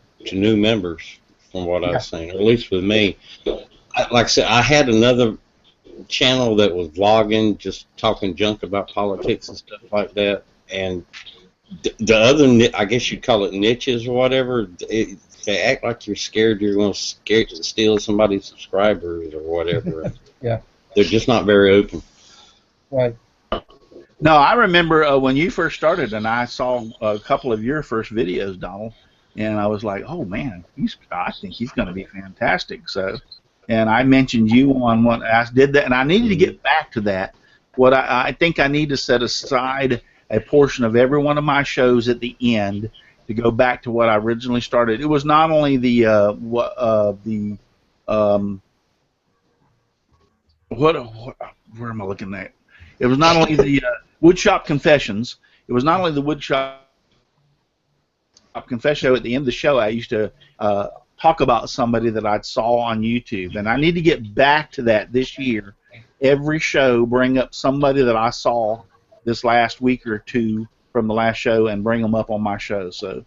Speaker 5: members, from what I've seen, or at least with me. Like I said, I had another channel that was vlogging, just talking junk about politics and stuff like that. And the other, I guess you'd call it niches or whatever, they act like you're scared you're going to steal somebody's subscribers or whatever.
Speaker 3: Yeah.
Speaker 5: They're just not very open.
Speaker 3: Right.
Speaker 1: No, I remember when you first started, and I saw a couple of your first videos, Donald, and I was like, oh, man, I think he's going to be fantastic. So, and I mentioned you on one. I did that, and I needed to get back to that. What I think I need to set aside a portion of every one of my shows at the end to go back to what I originally started. It was not only where am I looking at? It was not only the Woodshop Confessions. It was not only the Woodshop Confession show. At the end of the show, I used to talk about somebody that I saw on YouTube, and I need to get back to that this year. Every show, bring up somebody that I saw this last week or two from the last show and bring them up on my show. So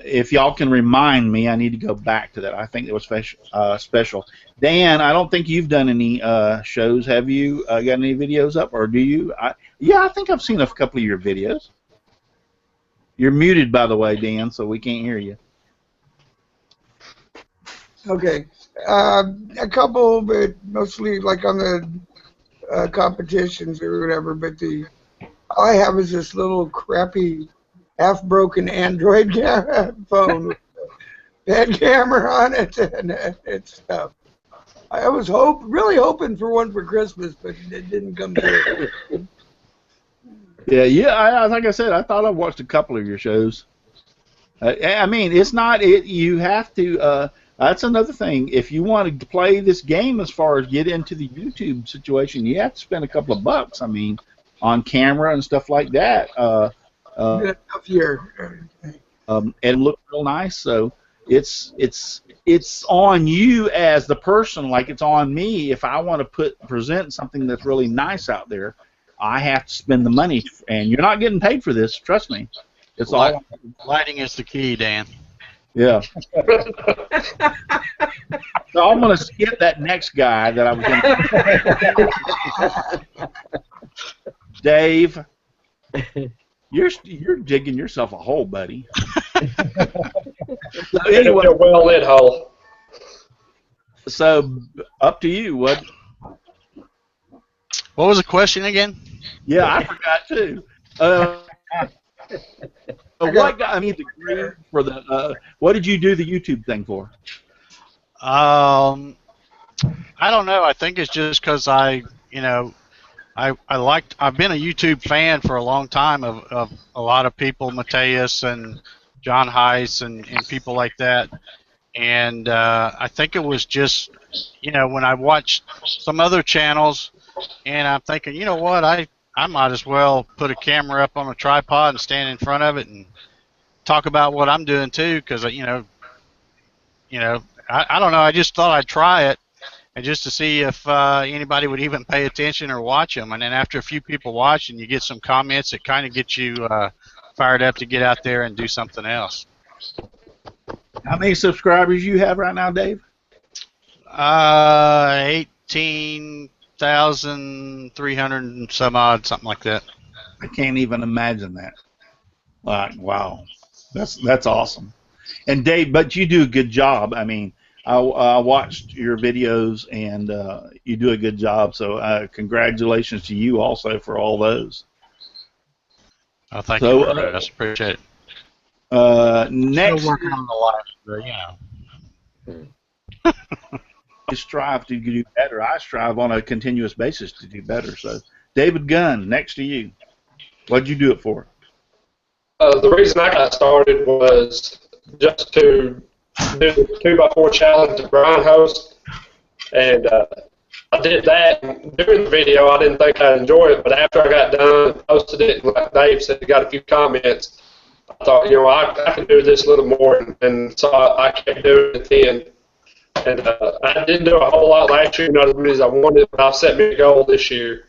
Speaker 1: if y'all can remind me, I need to go back to that. I think it was special. Dan, I don't think you've done any shows. Have you got any videos up, or do you? Yeah, I think I've seen a couple of your videos. You're muted, by the way, Dan, so we can't hear you.
Speaker 7: Okay. A couple, but mostly like on the competitions or whatever, but all I have is this little crappy half-broken Android phone with a bad camera on it, and it's I was really hoping for one for Christmas, but it didn't come through.
Speaker 1: Yeah. Like I said, I thought I watched a couple of your shows. I mean, it's not it. You have to. That's another thing. If you want to play this game, as far as get into the YouTube situation, you have to spend a couple of bucks. I mean, on camera and stuff like that. And look real nice. So it's on you as the person, like it's on me. If I want to present something that's really nice out there, I have to spend the money, and you're not getting paid for this. Trust me. It's all
Speaker 4: lighting is the key, Dan.
Speaker 1: Yeah. So I'm going to skip that next guy that I was going to. Dave, you're digging yourself a hole, buddy. So anyway,
Speaker 8: a well-lit hole.
Speaker 1: So up to you. What
Speaker 4: was the question again?
Speaker 1: Yeah, I forgot too. What did you do the YouTube thing for?
Speaker 4: I don't know. I think it's just because I've been a YouTube fan for a long time of a lot of people, Mateus and John Heiss and people like that. And I think it was just, when I watched some other channels, and I'm thinking, you know what, I might as well put a camera up on a tripod and stand in front of it and talk about what I'm doing too, because I don't know. I just thought I'd try it, and just to see if anybody would even pay attention or watch them. And then after a few people watch and you get some comments, it kind of gets you fired up to get out there and do something else.
Speaker 1: How many subscribers you have right now, Dave?
Speaker 4: 18,300 and some odd, something like that.
Speaker 1: I can't even imagine that. Wow, that's awesome. And Dave, but you do a good job. I mean, I watched your videos, and you do a good job. So congratulations to you also for all those.
Speaker 4: Oh, thank you, Russ. Appreciate it.
Speaker 1: Next,
Speaker 4: still working on the live,
Speaker 1: I strive to do better. I strive on a continuous basis to do better. So, David Gunn, next to you. What'd you do it for?
Speaker 8: The reason I got started was just to do the 2x4 challenge to Brian host, and I did that. And during the video, I didn't think I'd enjoy it, but after I got done, posted it, and like Dave said, got a few comments. I thought, I can do this a little more, and so I kept doing it then. And I didn't do a whole lot last year, not as many as I wanted, but I've set me a goal this year.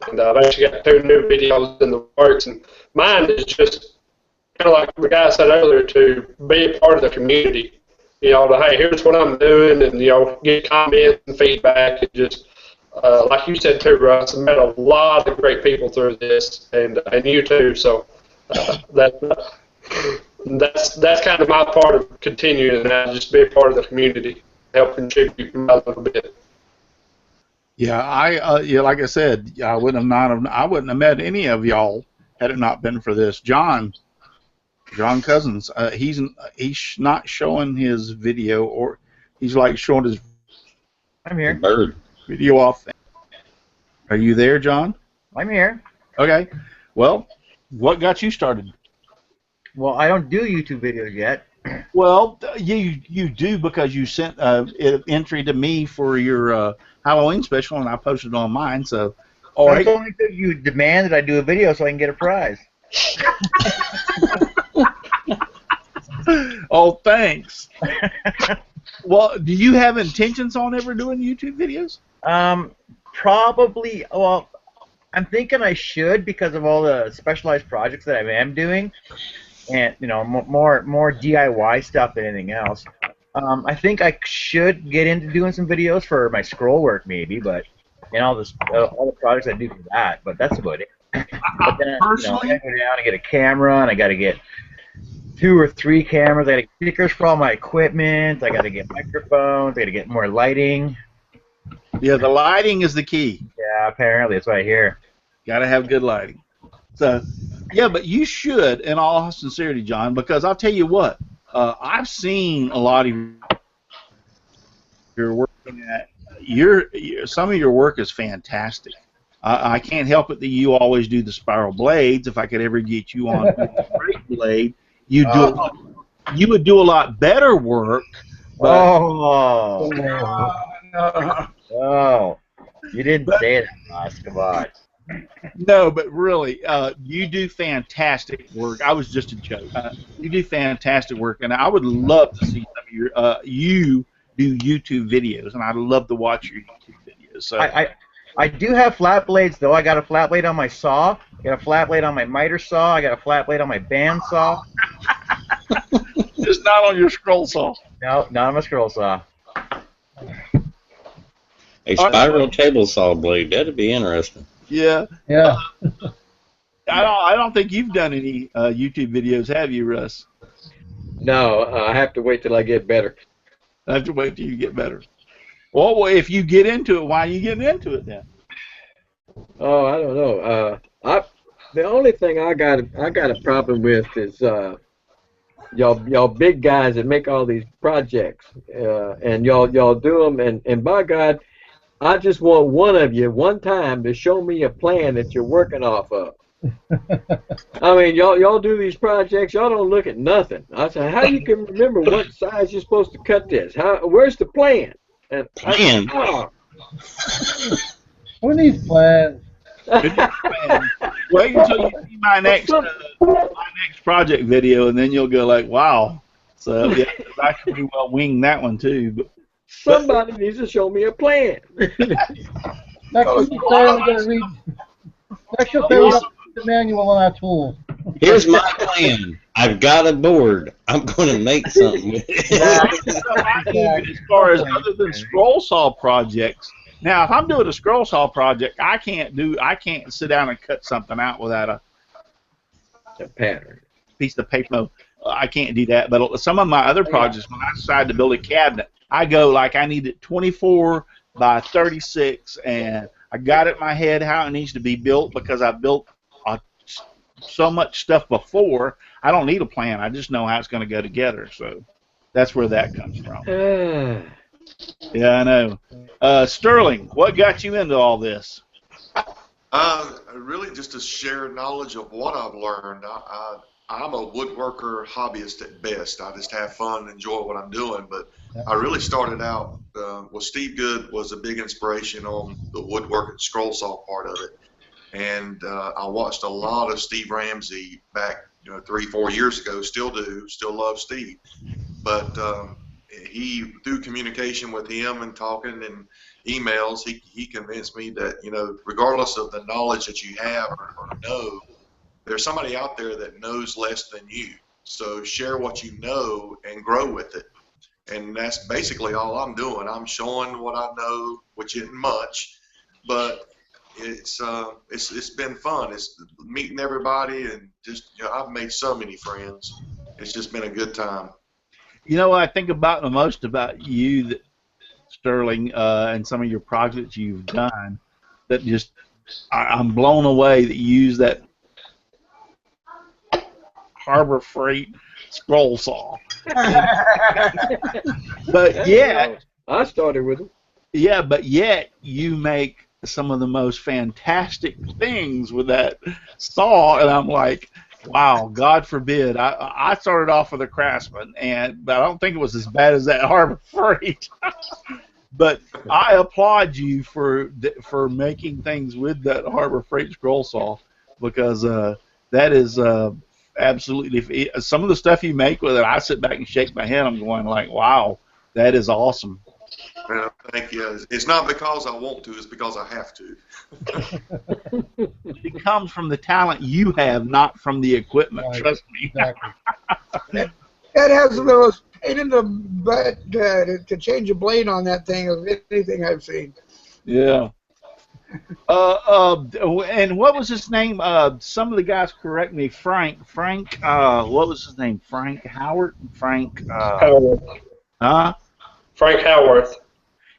Speaker 8: And I've actually got 2 new videos in the works. And mine is just kind of like the guy said earlier, to be a part of the community. You know, to, hey, here's what I'm doing, and, you know, get comments and feedback. And just, like you said too, Russ, I met a lot of great people through this, and you too. So that's kind of my part of continuing that, just be a part of the community, help contribute a little bit.
Speaker 1: Yeah, yeah, like I said, I wouldn't have met any of y'all had it not been for this. John Cousins, he's not showing his video, or he's like showing his
Speaker 6: I'm here.
Speaker 5: Bird.
Speaker 1: video off. Are you there, John?
Speaker 6: I'm here.
Speaker 1: Okay. Well, what got you started?
Speaker 6: Well, I don't do YouTube videos yet.
Speaker 1: Well, you do, because you sent an entry to me for your Halloween special, and I posted it on mine. So, all right.
Speaker 6: It's only because you demand that I do a video so I can get a prize.
Speaker 1: Oh, thanks. Well, do you have intentions on ever doing YouTube videos?
Speaker 6: Probably. Well, I'm thinking I should, because of all the specialized projects that I am doing, and you know, more DIY stuff than anything else. I think I should get into doing some videos for my scroll work, maybe, but all the projects I do for that. But that's about it. But then,
Speaker 1: Personally,
Speaker 6: I go down and get a camera, and I got to get 2 or 3 cameras. I got to get stickers for all my equipment. I got to get microphones. I got to get more lighting.
Speaker 1: Yeah, the lighting is the key.
Speaker 6: Yeah, apparently that's what I hear.
Speaker 1: Got to have good lighting. So, yeah, but you should, in all sincerity, John, because I'll tell you what, I've seen a lot of your work at some of your work is fantastic. I can't help it that you always do the spiral blades. If I could ever get you on the straight blade, you would do a lot better work.
Speaker 6: Oh, you didn't say that, Ross. Come on.
Speaker 1: No, but really, you do fantastic work. I was just a joke. You do fantastic work, and I would love to see some of your you do YouTube videos, and I'd love to watch your YouTube videos. So
Speaker 6: I do have flat blades, though. I got a flat blade on my saw. I got a flat blade on my miter saw. I got a flat blade on my band saw.
Speaker 1: Just not on your scroll saw.
Speaker 6: No, not on my scroll saw.
Speaker 5: A spiral table saw blade. That'd be interesting.
Speaker 1: Yeah.
Speaker 3: Yeah.
Speaker 1: I don't think you've done any YouTube videos, have you, Russ?
Speaker 9: No, I have to wait till I get better.
Speaker 1: I have to wait till you get better. Well, if you get into it, why are you getting into it then?
Speaker 9: Oh, I don't know. The only thing I got a problem with is y'all big guys that make all these projects, and y'all do them, and by God, I just want one of you one time to show me a plan that you're working off of. I mean, y'all do these projects, y'all don't look at nothing. I said, how you can remember what size you're supposed to cut this? Where's the plan? And
Speaker 5: Plan?
Speaker 3: Who needs plans?
Speaker 1: Wait until you see my next project video, and then you'll go like, wow. So yeah, I could pretty well wing that one too. But
Speaker 9: somebody needs to show me a plan.
Speaker 3: Next you'll say we're gonna read. Next you'll say we're gonna read the manual on our tools.
Speaker 5: Here's my plan. I've got a board. I'm going to make something with it.
Speaker 1: As far as other than scroll saw projects, now if I'm doing a scroll saw project, I can't sit down and cut something out without a
Speaker 9: pattern,
Speaker 1: piece of paper. No, I can't do that. But some of my other projects, when I decide to build a cabinet, I go like I need it 24 by 36, and I got it in my head how it needs to be built because I've built so much stuff before. I don't need a plan. I just know how it's going to go together. So that's where that comes from. Yeah, I know. Sterling, what got you into all this?
Speaker 11: Really just to share knowledge of what I've learned. I'm a woodworker hobbyist at best. I just have fun and enjoy what I'm doing. But I really started out, Steve Good was a big inspiration on the woodworking scroll saw part of it. And I watched a lot of Steve Ramsey back 3-4 years ago. Still do. Still love Steve. But he, through communication with him and talking and emails, he convinced me that, you know, regardless of the knowledge that you have or know, there's somebody out there that knows less than you. So share what you know and grow with it. And that's basically all I'm doing. I'm showing what I know, which isn't much, but it's been fun. It's meeting everybody, and just, you know, I've made so many friends. It's just been a good time.
Speaker 1: You know what I think about the most about you, Sterling, and some of your projects you've done, that just I'm blown away that you use that Harbor Freight scroll saw. But yet,
Speaker 9: I started with it.
Speaker 1: Yeah, but yet you make some of the most fantastic things with that saw, and I'm like, wow, God forbid. I started off with a Craftsman, but I don't think it was as bad as that Harbor Freight. But I applaud you for making things with that Harbor Freight scroll saw, because that is absolutely, some of the stuff you make with it, I sit back and shake my head. I'm going like, wow, that is awesome.
Speaker 11: Well, thank you. It's not because I want to, it's because I have to.
Speaker 1: It comes from the talent you have, not from the equipment.
Speaker 3: Right.
Speaker 1: Trust me.
Speaker 3: Exactly.
Speaker 7: That has the most pain in the butt to change a blade on that thing of anything I've seen.
Speaker 1: Yeah. And what was his name? Some of the guys correct me. Frank. What was his name? Frank Howard.
Speaker 8: Howarth.
Speaker 1: Huh?
Speaker 8: Frank Howarth.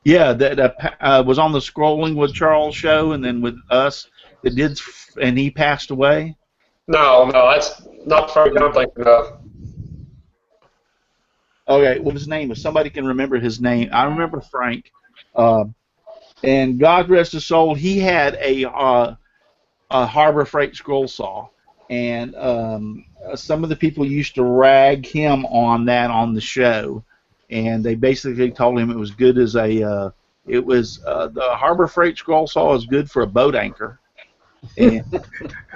Speaker 1: Yeah, that was on the Scrolling with Charles show, and then with us, it did, and he passed away.
Speaker 8: No, that's not Frank I'm thinking of.
Speaker 1: Okay, what was his name? If somebody can remember his name, I remember Frank. And God rest his soul, he had a Harbor Freight scroll saw, and some of the people used to rag him on that on the show, and they basically told him it was good as the Harbor Freight scroll saw is good for a boat anchor. And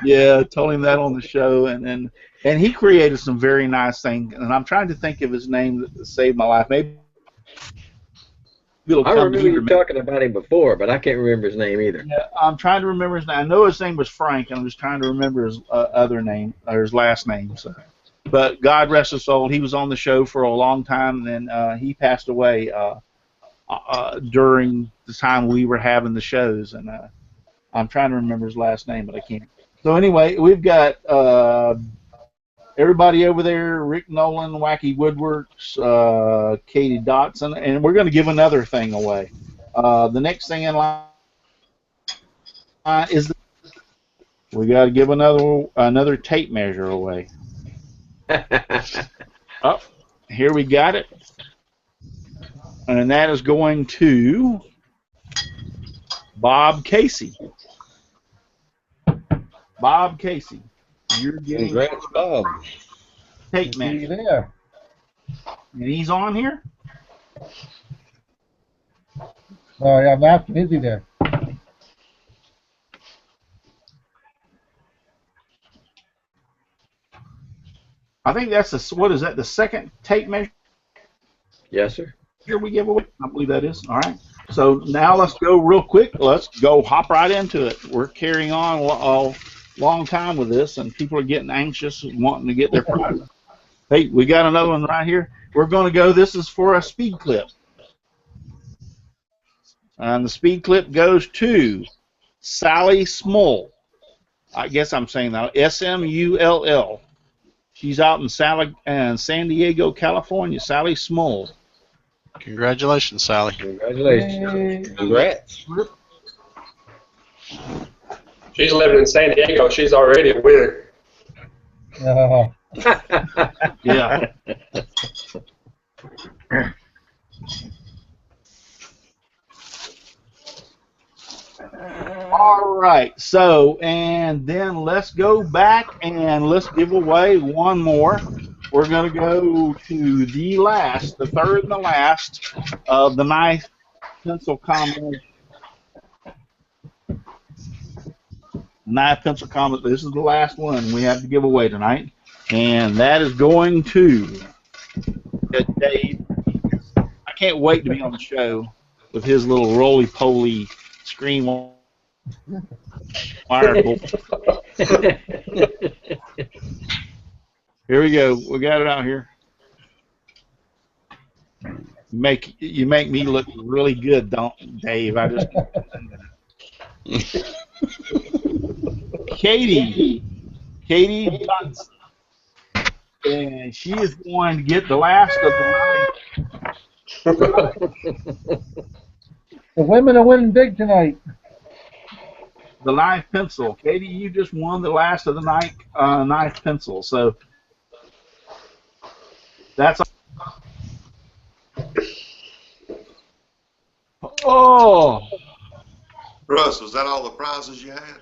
Speaker 1: yeah, told him that on the show, and he created some very nice things, and I'm trying to think of his name that saved my life. Maybe
Speaker 9: I remember you talking about him before, but I can't remember his name either.
Speaker 1: Yeah, I'm trying to remember his name. I know his name was Frank, and I'm just trying to remember his other name, or his last name. So. But God rest his soul, he was on the show for a long time, and then he passed away during the time we were having the shows, and I'm trying to remember his last name, but I can't. So anyway, we've got everybody over there, Rick Nolan, Wacky Woodworks, Katie Dotson, and we're going to give another thing away. The next thing in line is we got to give another tape measure away. Oh, here we got it, and that is going to Bob Casey. Bob Casey, you're getting
Speaker 5: Congrats, Bob.
Speaker 1: tape measure.
Speaker 3: There.
Speaker 1: And he's on here?
Speaker 3: Oh, yeah, I'm not busy there.
Speaker 1: I think that's what is that, the second tape measure
Speaker 9: Yes, sir.
Speaker 1: we give away? I believe that is. All right. So now let's go real quick. Let's go hop right into it. We're carrying on a long time with this, and people are getting anxious and wanting to get their prize. Hey, we got another one right here. We're going to go, this is for a speed clip. And the speed clip goes to Sally Smull. I guess I'm saying that, S-M-U-L-L. She's out in San Diego, California. Sally Smull.
Speaker 4: Congratulations, Sally.
Speaker 9: Congratulations.
Speaker 5: Congrats.
Speaker 8: She's living in San Diego. She's already a winner.
Speaker 1: Yeah. All right. So, and then let's go back and let's give away one more. We're going to go to the third and the last of the knife pencil combination. Knife pencil combination. This is the last one we have to give away tonight. And that is going to Dave can't wait to be on the show with his little roly-poly screen wire pull. Here we go. We got it out here. You make me look really good, don't Dave? I just Katie Johnson, and she is going to get the last of the night.
Speaker 3: The women are winning big tonight.
Speaker 1: The knife pencil. Katie, you just won the last of the night knife pencil. So that's. Oh.
Speaker 11: Russ, was that all the prizes you had?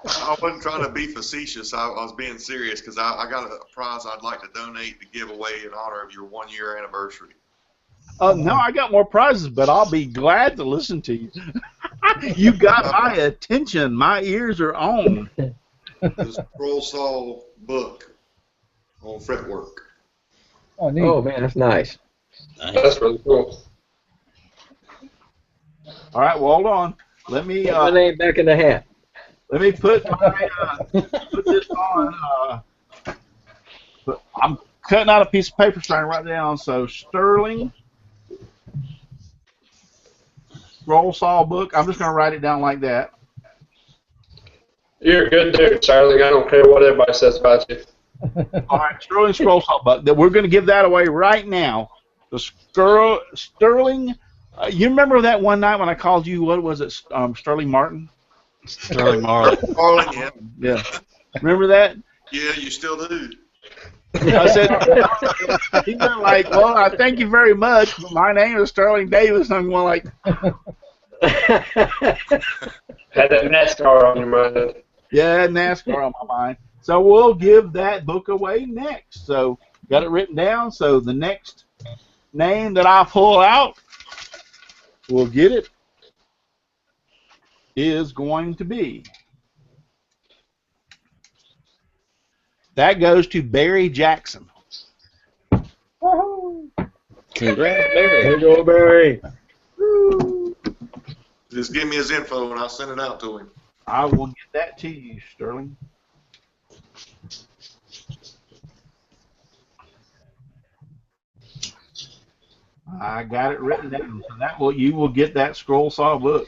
Speaker 11: I wasn't trying to be facetious. I was being serious because I got a prize I'd like to donate to give away in honor of your 1 year anniversary.
Speaker 1: No, I got more prizes, but I'll be glad to listen to you. You got my attention. My ears are on.
Speaker 11: The scroll saw book on fretwork.
Speaker 3: Oh, neat.
Speaker 9: Oh man, that's nice.
Speaker 8: That's really cool.
Speaker 1: All right, well, hold on. Let me
Speaker 9: Put my name back in the hat.
Speaker 1: let me put put this on. I'm cutting out a piece of paper trying to write down. So Sterling scroll saw book. I'm just going to write it down like that.
Speaker 8: You're a good dude, Sterling. I don't care what everybody says about you.
Speaker 1: All right, Sterling scroll saw book. We're going to give that away right now. The Sterling. You remember that one night when I called you? What was it? Sterling Martin.
Speaker 4: Sterling Marlin.
Speaker 11: Marlin, yeah.
Speaker 1: Yeah. Remember that?
Speaker 11: Yeah, you still do.
Speaker 1: I said, he went like, well, I thank you very much, but my name is Sterling Davis. I'm going like,
Speaker 8: Had that NASCAR on your mind.
Speaker 1: yeah, NASCAR on my mind. So we'll give that book away next. So got it written down. So the next name that I pull out, we'll get it, is going to be. That goes to Barry Jackson.
Speaker 3: Woohoo!
Speaker 5: Congrats, Barry.
Speaker 9: There you go, Barry.
Speaker 11: Just give me his info and I'll send it out to him.
Speaker 1: I will get that to you, Sterling. I got it written down. So you will get that scroll saw book.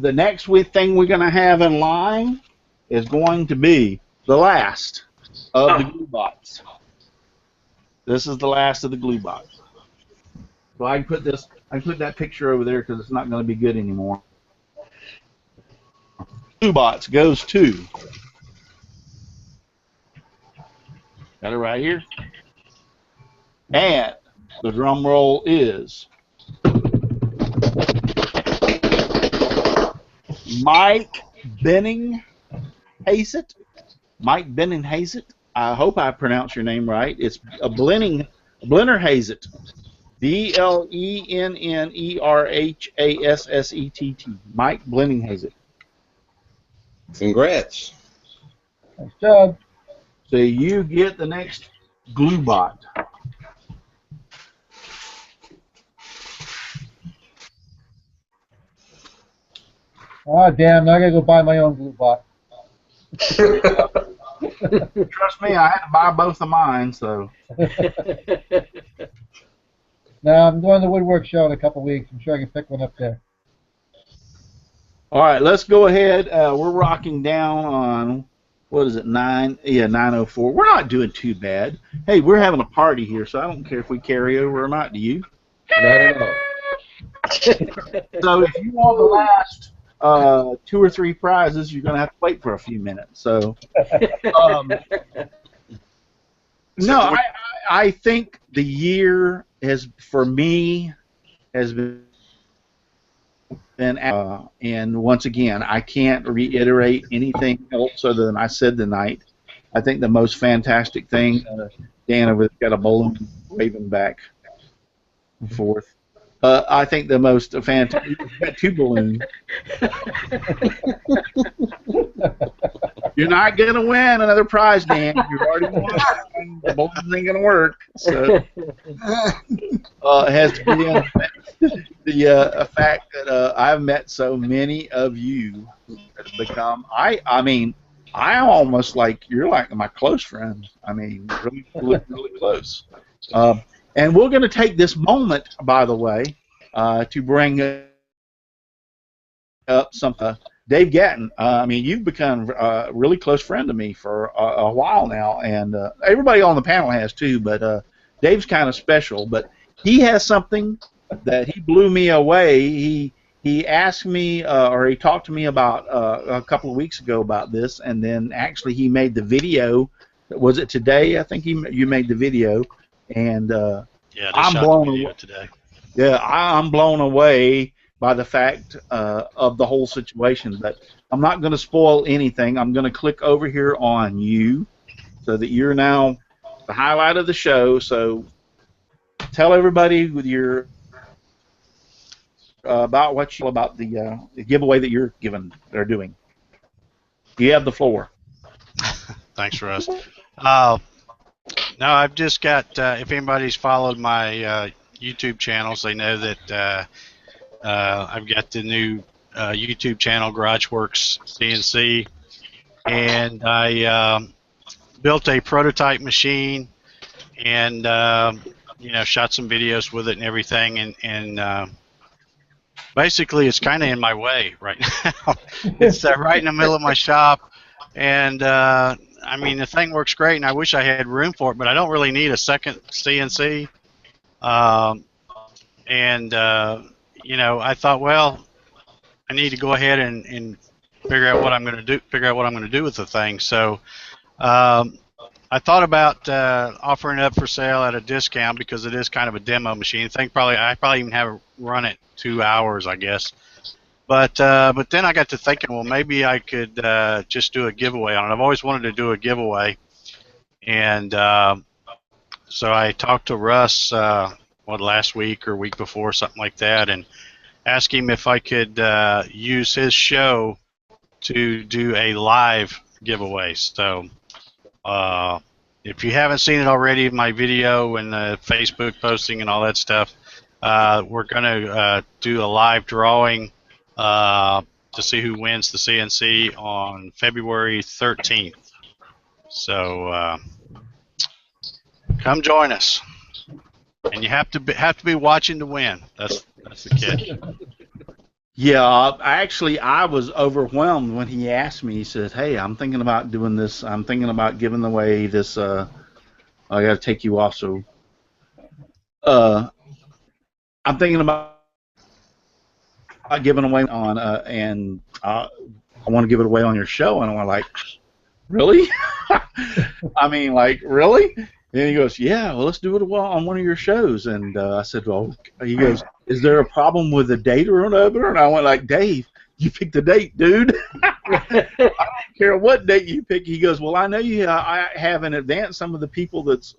Speaker 1: The next thing we're going to have in line is going to be the last of the glue bots. This is the last of the glue bots. So I can put that picture over there because it's not going to be good anymore. Glue bots goes to. Got it right here. And the drum roll is Mike Benning Hazett. Mike Benning Hazett. I hope I pronounced your name right. It's a Blenner Hazett. BLENNERHASSETT. Mike Blenning Hazett.
Speaker 5: Congrats.
Speaker 3: Nice job.
Speaker 1: So you get the next glue bot.
Speaker 3: Oh, damn, now I gotta go buy my own glue bot.
Speaker 1: Trust me, I had to buy both of mine, so.
Speaker 3: Now, I'm going to the woodwork show in a couple weeks. I'm sure I can pick one up there.
Speaker 1: All right, let's go ahead. We're rocking down on, what is it, 9:04. We're not doing too bad. Hey, we're having a party here, so I don't care if we carry over or not. Do you?
Speaker 9: Not at all.
Speaker 1: So if you want the last 2 or 3 prizes, you're going to have to wait for a few minutes. So, no, I think the year for me has been, and once again, I can't reiterate anything else other than I said tonight. I think the most fantastic thing, Dan over there's got a balloon waving back and forth. I think the most fantastic two balloon. You're not gonna win another prize, Dan. You already won one. The balloons ain't gonna work. So it has to be the fact that I've met so many of you that have become. I mean, I'm almost like you're like my close friend. I mean, really close. And we're going to take this moment, by the way, to bring up some Dave Gatton. I mean, you've become a really close friend to me for a while now, and everybody on the panel has too. But Dave's kind of special. But he has something that he blew me away. He asked me, or he talked to me about a couple of weeks ago about this, and then actually he made the video. Was it today? I think you made the video, and
Speaker 4: yeah,
Speaker 1: I'm blown away today. Yeah, I'm blown away by the fact of the whole situation. But I'm not going to spoil anything. I'm going to click over here on you, so that you're now the highlight of the show. So tell everybody with your about what you about the giveaway that you're giving. They're doing. You have the floor.
Speaker 4: Thanks, Russ. No, I've just got. If anybody's followed my YouTube channels, they know that I've got the new YouTube channel, GarageWorks CNC, and I built a prototype machine, and you know, shot some videos with it and everything, and basically it's kind of in my way right now. It's right in the middle of my shop, and I mean, the thing works great, and I wish I had room for it, but I don't really need a second CNC. You know, I thought, well, I need to go ahead and figure out what I'm going to do. Figure out what I'm going to do with the thing. So I thought about offering it up for sale at a discount because it is kind of a demo machine. I probably even have it run it 2 hours, I guess. But then I got to thinking, well, maybe I could just do a giveaway on it. I've always wanted to do a giveaway, and so I talked to Russ, last week or week before, something like that, and asked him if I could use his show to do a live giveaway. So if you haven't seen it already, my video and the Facebook posting and all that stuff, we're going to do a live drawing to see who wins the CNC on February 13th. So come join us, and you have to be watching to win. That's the catch.
Speaker 1: Yeah, I was overwhelmed when he asked me. He said, "Hey, I'm thinking about doing this. I'm thinking about giving away this. I got to take you off. So, I'm thinking about giving away on, and I want to give it away on your show." And I'm like, "Really?" I mean, like, really? And he goes, "Yeah, well, let's do it on one of your shows." And I said, "Well," he goes, "Is there a problem with the date or another?" And I went like, "Dave, you pick the date, dude. I don't care what date you pick." He goes, "Well, I know I have in advance some of the people that's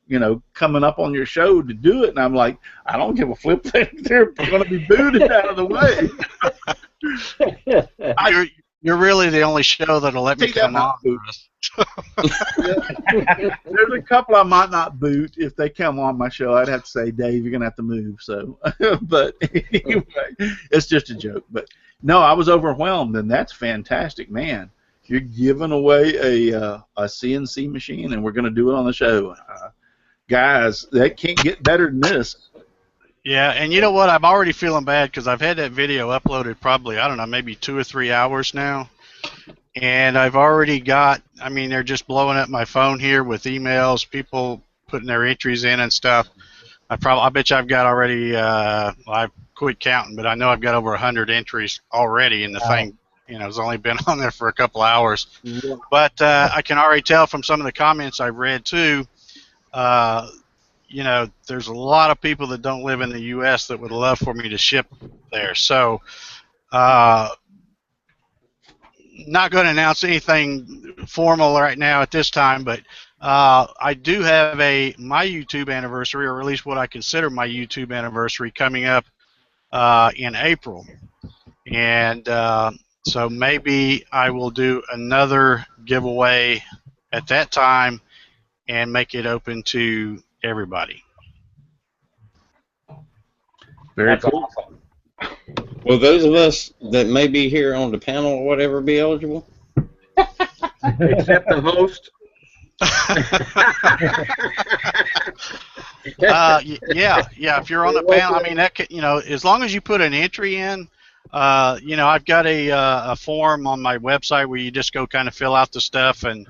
Speaker 1: you know, coming up on your show to do it." And I'm like, "I don't give a flip. They're going to be booted out of the way."
Speaker 4: You're really the only show that'll let me come on.
Speaker 1: There's a couple I might not boot if they come on my show. I'd have to say, "Dave, you're gonna have to move." So, but anyway, it's just a joke. But no, I was overwhelmed, and that's fantastic, man. You're giving away a CNC machine, and we're gonna do it on the show, guys. That can't get better than this.
Speaker 4: Yeah, and you know what? I'm already feeling bad because I've had that video uploaded probably, I don't know, maybe 2 or 3 hours now. And I've already got, I mean, they're just blowing up my phone here with emails, people putting their entries in and stuff. I bet you I've got already, I've quit counting, but I know I've got over 100 entries already, and the thing, you know, has only been on there for a couple hours. Yeah. But I can already tell from some of the comments I've read too, you know, there's a lot of people that don't live in the U.S. that would love for me to ship there. So, not going to announce anything formal right now at this time, but I do have my YouTube anniversary, or at least what I consider my YouTube anniversary, coming up in April, and so maybe I will do another giveaway at that time and make it open to everybody.
Speaker 1: Very
Speaker 6: That's
Speaker 1: cool.
Speaker 6: awesome.
Speaker 5: Will those of us that may be here on the panel or whatever be eligible?
Speaker 9: Except the host.
Speaker 4: Yeah. If you're on the panel, I mean, that could, as long as you put an entry in, I've got a form on my website where you just go kind of fill out the stuff, and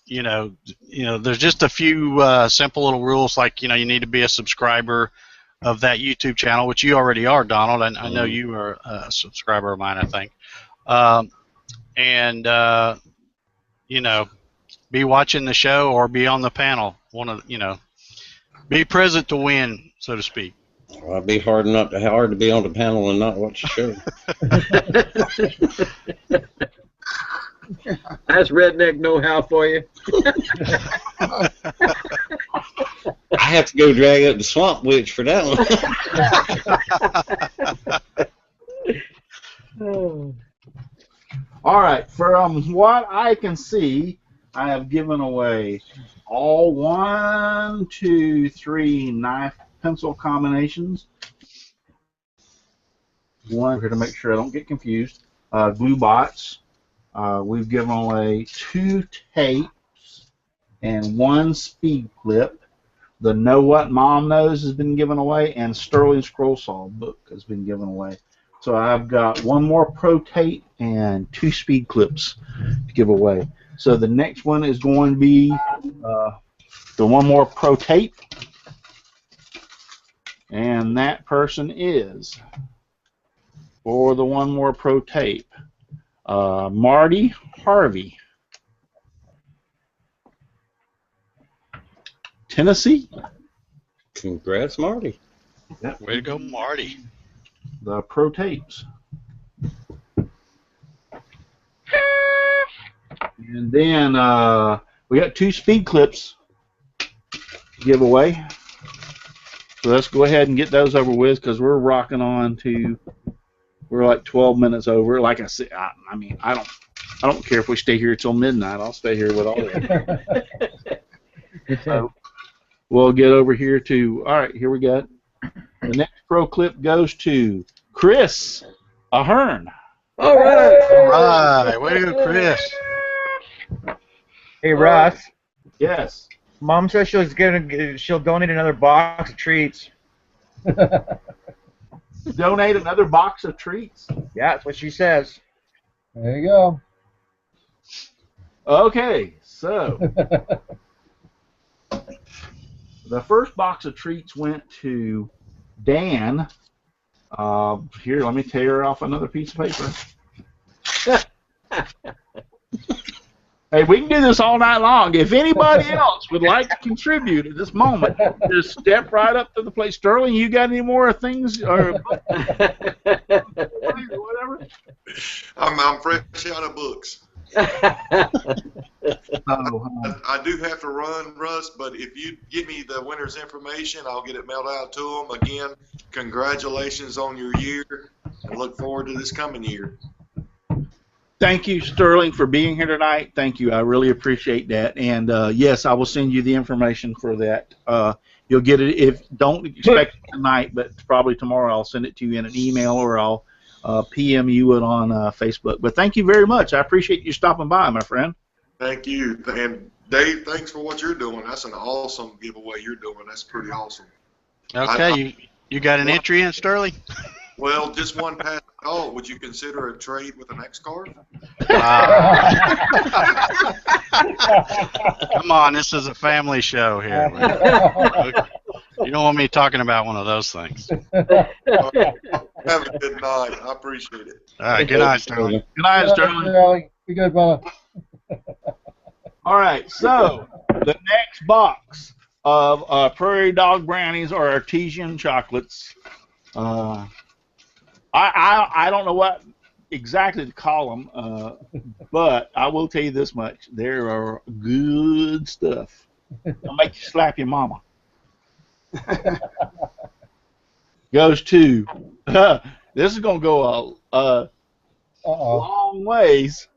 Speaker 4: there's just a few simple little rules, like, you need to be a subscriber of that YouTube channel, which you already are, Donald. I know you are a subscriber of mine, I think. Be watching the show or be on the panel. Be present to win, so to speak.
Speaker 5: Well, it'd be hard to be on the panel and not watch the show.
Speaker 9: That's redneck know-how for you.
Speaker 5: I have to go drag up the swamp witch for that
Speaker 9: one.
Speaker 1: All right, from what I can see, I have given away all 1, 2, 3 knife pencil combinations. One here to make sure I don't get confused. Glue bots. We've given away 2 tapes and 1 speed clip. The Know What Mom Knows has been given away, and Sterling Scroll Saw book has been given away. So I've got 1 more pro tape and 2 speed clips to give away. So the next one is going to be the 1 more pro tape, and that person is, for the 1 more pro tape, Marty Harvey, Tennessee.
Speaker 5: Congrats, Marty.
Speaker 1: Yep.
Speaker 4: Way to go, Marty.
Speaker 1: The pro tapes. And then we got 2 speed clips to give away. So let's go ahead and get those over with, because we're rocking on to, we're like 12 minutes over. Like I said, I mean, I don't care if we stay here till midnight. I'll stay here with all of you. So we'll get over here to, all right, here we go. The next pro clip goes to Chris Ahern.
Speaker 9: All right.
Speaker 4: All right. Way to go, Chris.
Speaker 6: Hey, Russ.
Speaker 1: Yes.
Speaker 6: Mom says she'll donate another box of treats.
Speaker 1: Donate another box of treats?
Speaker 6: Yeah, that's what she says.
Speaker 3: There you go.
Speaker 1: Okay, so the first box of treats went to Dan. Here, let me tear off another piece of paper. Hey, we can do this all night long. If anybody else would like to contribute at this moment, just step right up to the plate. Sterling, you got any more things or whatever?
Speaker 11: I'm fresh out of books. I do have to run, Russ, but if you give me the winner's information, I'll get it mailed out to them. Again, congratulations on your year, and look forward to this coming year.
Speaker 1: Thank you, Sterling, for being here tonight. Thank you. I really appreciate that. And yes, I will send you the information for that. You'll get it. If don't expect it tonight, but probably tomorrow. I'll send it to you in an email, or I'll PM you it on Facebook. But thank you very much. I appreciate you stopping by, my friend.
Speaker 11: Thank you. And Dave, thanks for what you're doing. That's an awesome giveaway you're doing. That's pretty awesome.
Speaker 4: Okay, you got an entry in, Sterling?
Speaker 11: Well, just one pass. Oh, would you consider a trade with an X card?
Speaker 4: Come on, this is a family show here. You don't want me talking about one of those things.
Speaker 11: Have a good night. I appreciate it.
Speaker 4: All right, good night, Sterling.
Speaker 1: Good night, Sterling.
Speaker 3: Be good, brother.
Speaker 1: All right, so the next box of Prairie Dog Brownies or artesian chocolates. I don't know what exactly to call them, but I will tell you this much: there are good stuff. It'll make you slap your mama. Goes to this is gonna go a long ways.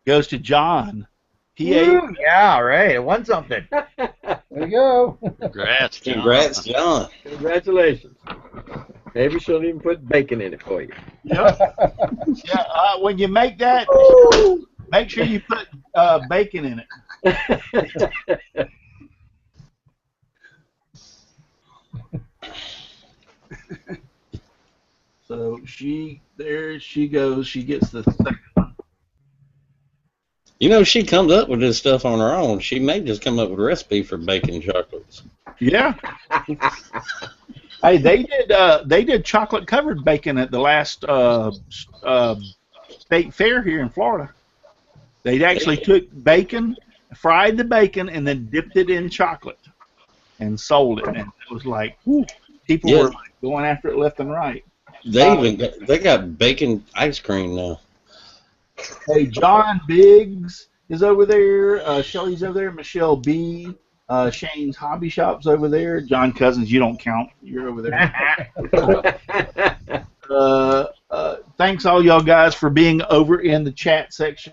Speaker 1: Goes to John.
Speaker 6: Woo, yeah, right. It won something.
Speaker 3: There you go.
Speaker 4: Congrats, John.
Speaker 5: Congrats, John.
Speaker 9: Congratulations. Maybe she'll even put bacon in it for you.
Speaker 1: Yep. Yeah. When you make that, make sure you put bacon in it. So there she goes. She gets the second one.
Speaker 5: You know, she comes up with this stuff on her own. She may just come up with a recipe for bacon chocolates.
Speaker 1: Yeah. Hey, they did chocolate covered bacon at the last state fair here in Florida. They actually took bacon, fried the bacon, and then dipped it in chocolate and sold it. And it was like, whew, people were like going after it left and right.
Speaker 5: They got bacon ice cream now.
Speaker 1: Hey, John Biggs is over there. Shelly's over there. Michelle B. Shane's Hobby Shop's over there. John Cousins, you don't count. You're over there. Thanks all y'all guys for being over in the chat section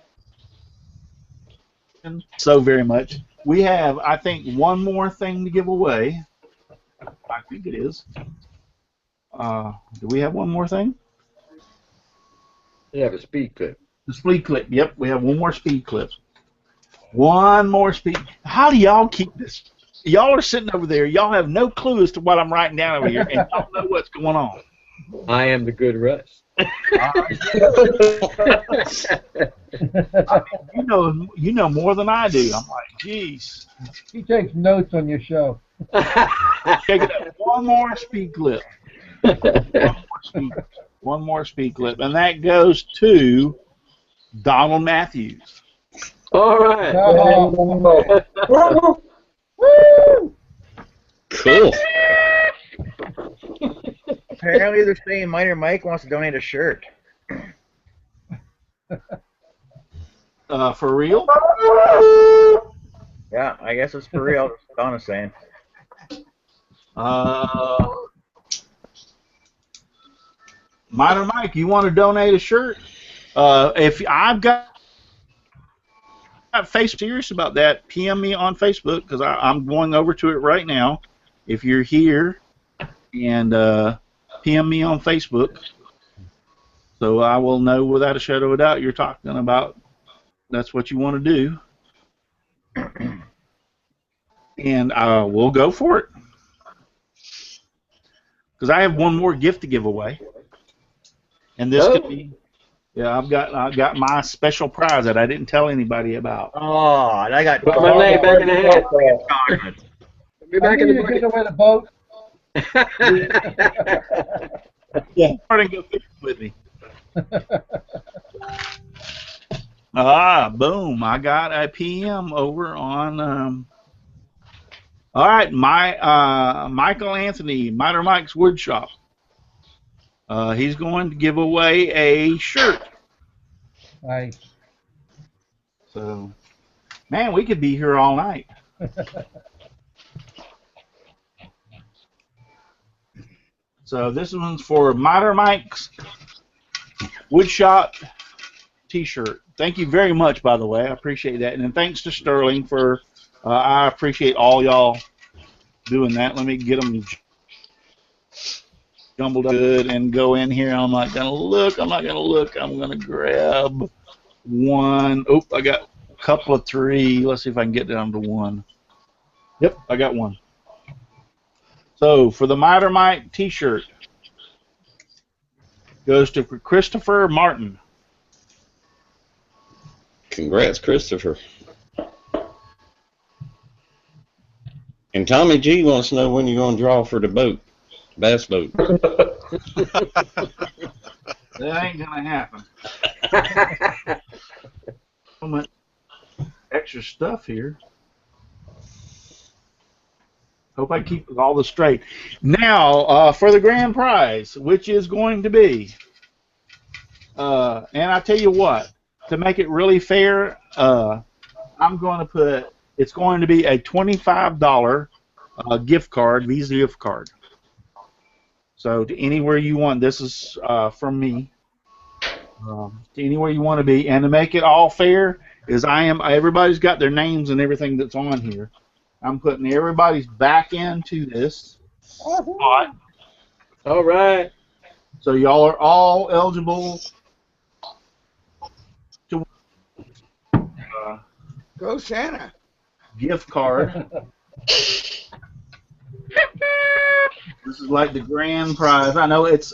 Speaker 1: so very much. We have, I think, one more thing to give away. I think it is. Do we have one more thing?
Speaker 9: You have a speed clip.
Speaker 1: The speed clip. Yep, we have one more speed clip. One more speed. How do y'all keep this? Y'all are sitting over there. Y'all have no clue as to what I'm writing down over here, and y'all know what's going on.
Speaker 9: I am the good Russ.
Speaker 1: I mean, you know more than I do. I'm like, geez.
Speaker 3: He takes notes on your show.
Speaker 1: Check it out. One more speed clip. One more speed clip, and that goes to Donald Matthews.
Speaker 9: All right.
Speaker 5: Cool.
Speaker 6: Apparently, they're saying Miner Mike wants to donate a shirt.
Speaker 1: For real?
Speaker 6: Yeah, I guess it's for real. That's what Donna's saying.
Speaker 1: Miner Mike, you want to donate a shirt? If I've got serious about that, PM me on Facebook because I'm going over to it right now. If you're here, and PM me on Facebook, so I will know without a shadow of a doubt you're talking about. That's what you want to do, and we'll go for it. Because I have one more gift to give away, and this could be. Yeah, I've got my special prize that I didn't tell anybody about.
Speaker 6: Oh, and I got.
Speaker 9: Put my name back in the hat. Be back in the
Speaker 3: bucket. Away the boat.
Speaker 1: Yeah, and go fishing with me. Boom! I got a PM over on. All right, Michael Anthony, Miner Mike's Woodshop. He's going to give away a shirt.
Speaker 3: Nice.
Speaker 1: So, man, we could be here all night. So this one's for Miner Mike's Woodshop T-shirt. Thank you very much, by the way. I appreciate that. And then thanks to Sterling for, I appreciate all y'all doing that. Let me get them jumbled up good and go in here. I'm not going to look. I'm going to grab one. Oh, I got a couple of three. Let's see if I can get down to one. Yep, I got one. So for the Miter Mike T-shirt, goes to Christopher Martin.
Speaker 5: Congrats, Christopher. And Tommy G wants to know when you're going to draw for the boat, bass boat.
Speaker 1: That ain't going to happen. So much extra stuff here. Hope I keep all this straight. Now, for the grand prize, which is going to be And I tell you what, to make it really fair, I'm going to put, it's going to be a $25 gift card, Visa gift card. So to anywhere you want, this is from me. To anywhere you want to be, and to make it all fair, is everybody's got their names and everything that's on here. I'm putting everybody's back into this spot.
Speaker 9: All right.
Speaker 1: So y'all are all eligible to
Speaker 7: Go Santa.
Speaker 1: gift card. This is like the grand prize. I know it's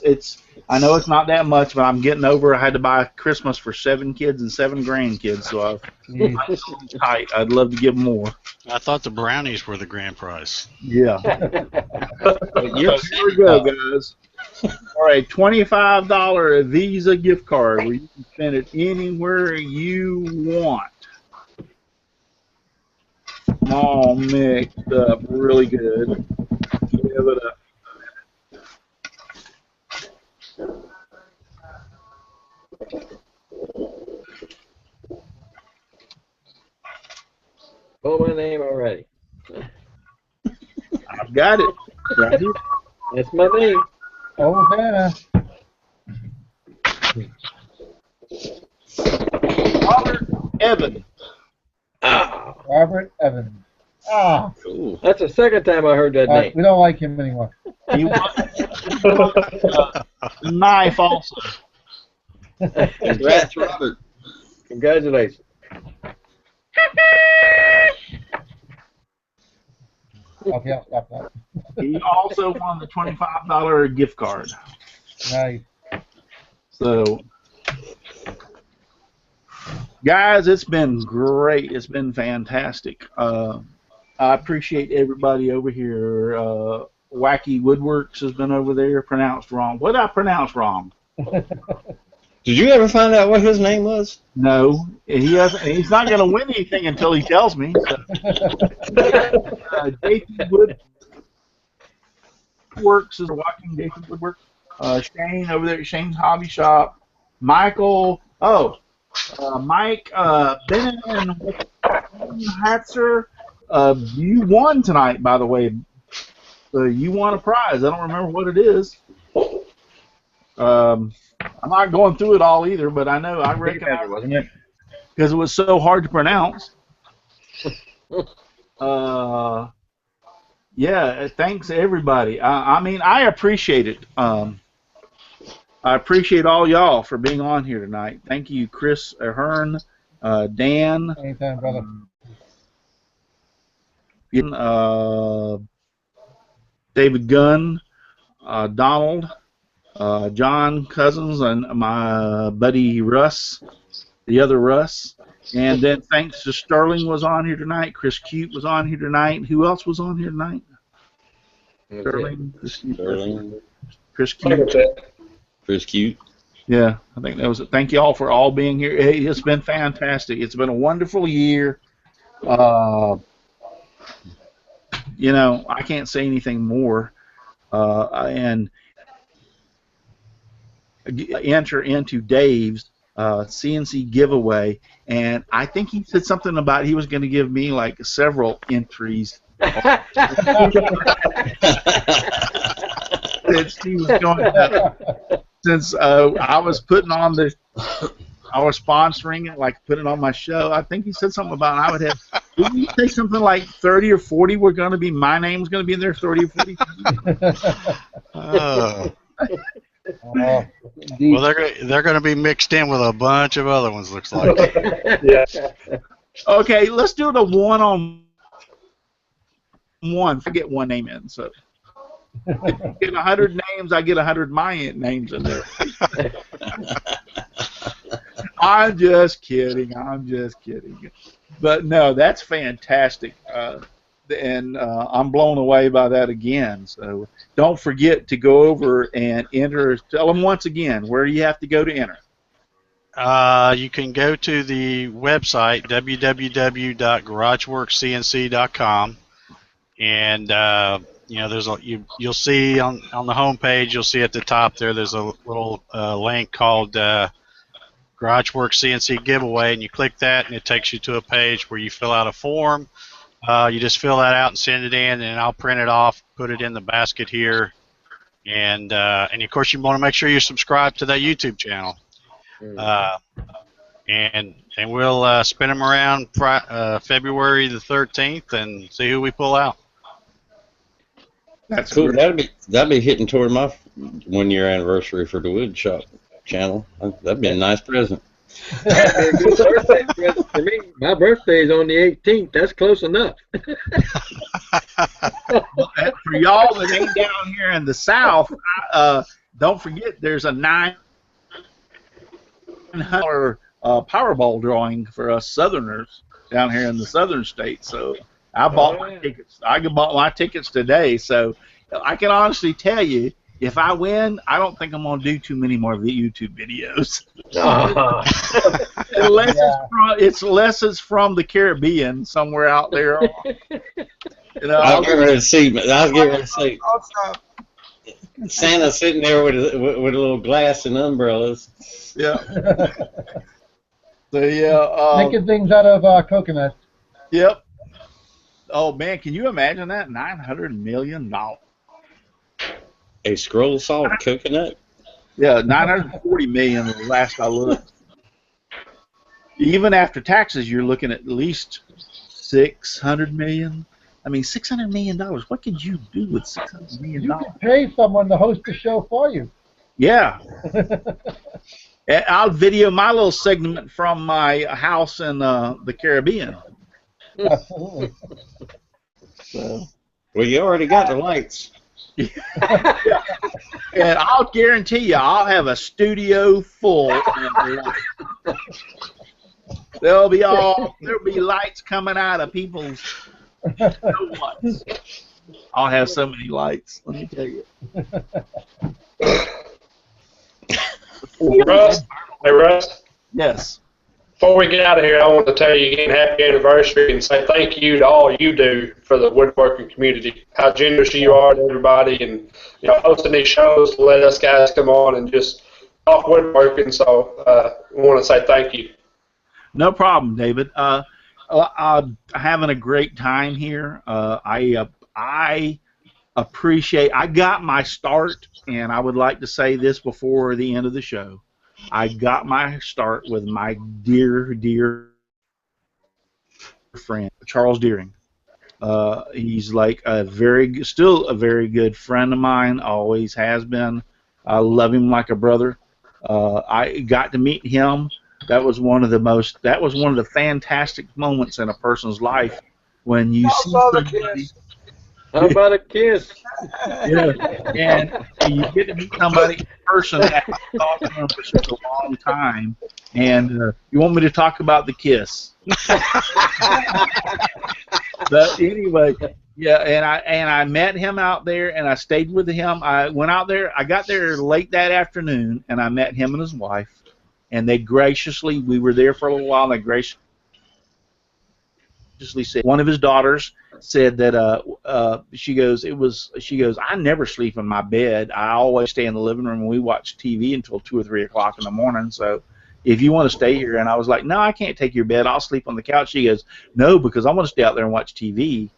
Speaker 1: not that much, but I'm getting over. I had to buy Christmas for 7 kids and 7 grandkids, so I'm tight. I'd love to give more.
Speaker 4: I thought the brownies were the grand prize.
Speaker 1: Yeah. Here we go, guys. All right, $25 Visa gift card where you can spend it anywhere you want. All mixed up, really good. Give it up.
Speaker 9: Oh, my name already.
Speaker 1: I've got it. Right here.
Speaker 9: That's my name.
Speaker 3: Oh, Santa.
Speaker 1: Robert Evans.
Speaker 9: Ah.
Speaker 3: Robert Evans. Ah.
Speaker 5: Cool.
Speaker 9: That's the second time I heard that name.
Speaker 3: We don't like him anymore.
Speaker 1: He won the knife also.
Speaker 5: Congrats, Robert.
Speaker 9: Congratulations.
Speaker 3: Okay, I'll stop that.
Speaker 1: He also won the $25 gift card.
Speaker 3: Nice.
Speaker 1: So, guys, it's been great. It's been fantastic. I appreciate everybody over here. Wacky Woodworks has been over there, pronounced wrong. What did I pronounce wrong?
Speaker 5: Did you ever find out what his name was?
Speaker 1: No, he hasn't. He's not going to win anything until he tells me. So. Jason Woodworks is watching. Jason Woodworks. Shane over there at Shane's Hobby Shop. Michael. Mike Bennett and Hatzer. You won tonight, by the way. You won a prize. I don't remember what it is. I'm not going through it all either, but I know I recognize it,
Speaker 6: wasn't it?
Speaker 1: Because it was so hard to pronounce. Yeah, thanks everybody. I mean, I appreciate it. I appreciate all y'all for being on here tonight. Thank you, Chris Ahern, Dan.
Speaker 3: Anytime, brother.
Speaker 1: David Gunn, Donald, John Cousins, and my buddy Russ, the other Russ. And then thanks to Sterling was on here tonight. Chris Cute was on here tonight. Who else was on here tonight? Sterling. Chris Cute.
Speaker 5: Chris Cute.
Speaker 1: Yeah, I think that was it. Thank you all for all being here. It's been fantastic. It's been a wonderful year. You know, I can't say anything more. And enter into Dave's CNC giveaway, and I think he said something about he was going to give me like several entries. Since I was putting on I was sponsoring it, like putting on my show. I think he said something about I would have. Didn't he say something like 30 or 40 were going to be my name's going to be in there? 30 or 40.
Speaker 4: Well, they're going to be mixed in with a bunch of other ones. Looks like.
Speaker 8: Yeah.
Speaker 1: Okay, let's do the one-on-one. Forget one name in. So if you get 100 names, I get 100 my names in there. I'm just kidding. But no, that's fantastic. And I'm blown away by that again. So don't forget to go over and enter. Tell them once again where you have to go to enter.
Speaker 4: You can go to the website www.garageworkscnc.com, and you know you'll see on the home page, you'll see at the top there's a little link called GarageWorks CNC giveaway, and you click that, and it takes you to a page where you fill out a form. You just fill that out and send it in, and I'll print it off, put it in the basket here, and of course you want to make sure you subscribe to that YouTube channel. And we'll spin them around February the 13th and see who we pull out.
Speaker 5: That's cool. That'd be hitting toward my 1-year anniversary for the wood shop channel. That'd be a nice present.
Speaker 9: That'd be a good birthday present for me. My birthday's on the 18th. That's close enough.
Speaker 1: For y'all that ain't down here in the South, don't forget there's a $900 Powerball drawing for us Southerners down here in the Southern states. So I bought my tickets. I bought my tickets today. So I can honestly tell you, if I win, I don't think I'm gonna do too many more YouTube videos. Unless it's from the Caribbean, somewhere out there. You know,
Speaker 5: I was getting ready to see. Santa sitting there with a little glass and umbrellas.
Speaker 1: Yeah. So yeah.
Speaker 3: Making things out of coconut.
Speaker 1: Yep. Oh man, can you imagine that? $900 million.
Speaker 5: A scroll saw coconut?
Speaker 1: Yeah, $940 million the last I looked. Even after taxes, you're looking at least $600 million. I mean, $600 million. What could you do with $600 million?
Speaker 3: You could pay someone to host the show for you.
Speaker 1: Yeah. I'll video my little segment from my house in the Caribbean.
Speaker 3: Absolutely.
Speaker 1: So.
Speaker 5: Well, you already got the lights.
Speaker 1: And I'll guarantee you, I'll have a studio full. There'll be lights coming out of people's. I'll have so many lights. Let me tell you.
Speaker 8: Russ, hey Russ.
Speaker 1: Yes.
Speaker 8: Before we get out of here, I want to tell you again happy anniversary and say thank you to all you do for the woodworking community. How generous you are to everybody, and hosting these shows to let us guys come on and just talk woodworking. So I want to say thank you.
Speaker 1: No problem, David. I'm having a great time here. I appreciate. I got my start, and I would like to say this before the end of the show. I got my start with my dear, dear friend, Charles Deering. He's like still a very good friend of mine, always has been. I love him like a brother. I got to meet him. That was one of the fantastic moments in a person's life when you see somebody.
Speaker 9: How about a kiss?
Speaker 1: Yeah, and you get to meet somebody in person after talking to them for such a long time, and you want me to talk about the kiss. But anyway, yeah, and I met him out there, and I stayed with him. I went out there. I got there late that afternoon, and I met him and his wife, and we were there for a little while, and they graciously said, one of his daughters said that she goes, I never sleep in my bed. I always stay in the living room and we watch TV until 2 or 3 o'clock in the morning. So if you want to stay here, and I was like, no, I can't take your bed. I'll sleep on the couch. She goes, no, because I want to stay out there and watch TV.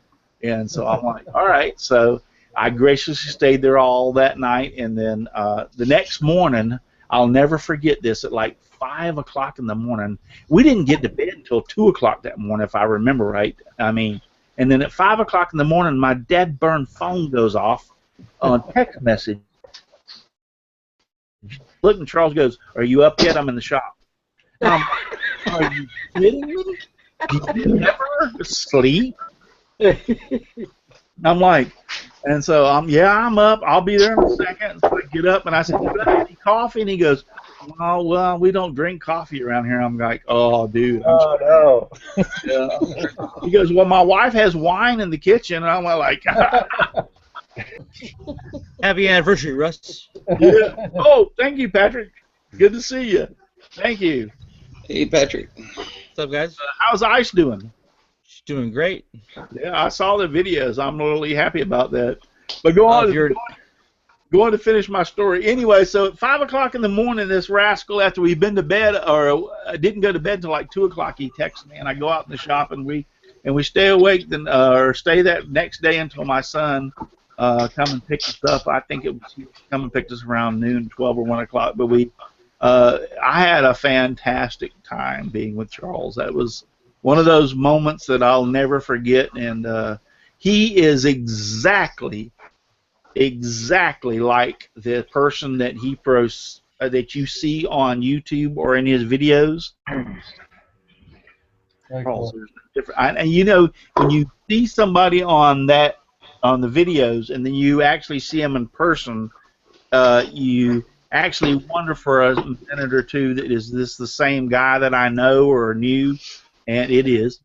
Speaker 1: And so I'm like, all right. So I graciously stayed there all that night, and then the next morning, I'll never forget this, at like 5 o'clock in the morning. We didn't get to bed until 2 o'clock that morning, if I remember right. And then at 5 o'clock in the morning, my dead-burned phone goes off on text message. Look, and Charles goes, are you up yet? I'm in the shop. Are you kidding me? Did you never sleep? I'm like, and so I'm up. I'll be there in a second. So I get up, and I said, you got any coffee? And he goes, oh, well, we don't drink coffee around here. I'm like, oh, dude.
Speaker 6: No.
Speaker 1: Yeah. He goes, well, my wife has wine in the kitchen. And I'm like,
Speaker 12: happy anniversary, Russ.
Speaker 1: Yeah. Oh, thank you, Patrick. Good to see you. Thank you.
Speaker 5: Hey, Patrick.
Speaker 12: What's up, guys?
Speaker 1: How's Ice doing?
Speaker 12: She's doing great.
Speaker 1: Yeah, I saw the videos. I'm really happy about that. But go on. going to finish my story. Anyway, so at 5 o'clock in the morning, this rascal, after we'd been to bed, or didn't go to bed until like 2 o'clock, he texted me, and I go out in the shop, and we stay awake, or stay that next day until my son come and pick us up. I think it was he come and picked us around noon, 12 or 1 o'clock. But I had a fantastic time being with Charles. That was one of those moments that I'll never forget, and he is exactly like the person that that you see on YouTube or in his videos.
Speaker 3: Cool.
Speaker 1: And you know, when you see somebody on the videos, and then you actually see him in person, you actually wonder for a minute or two that is this the same guy that I know or knew, and it is.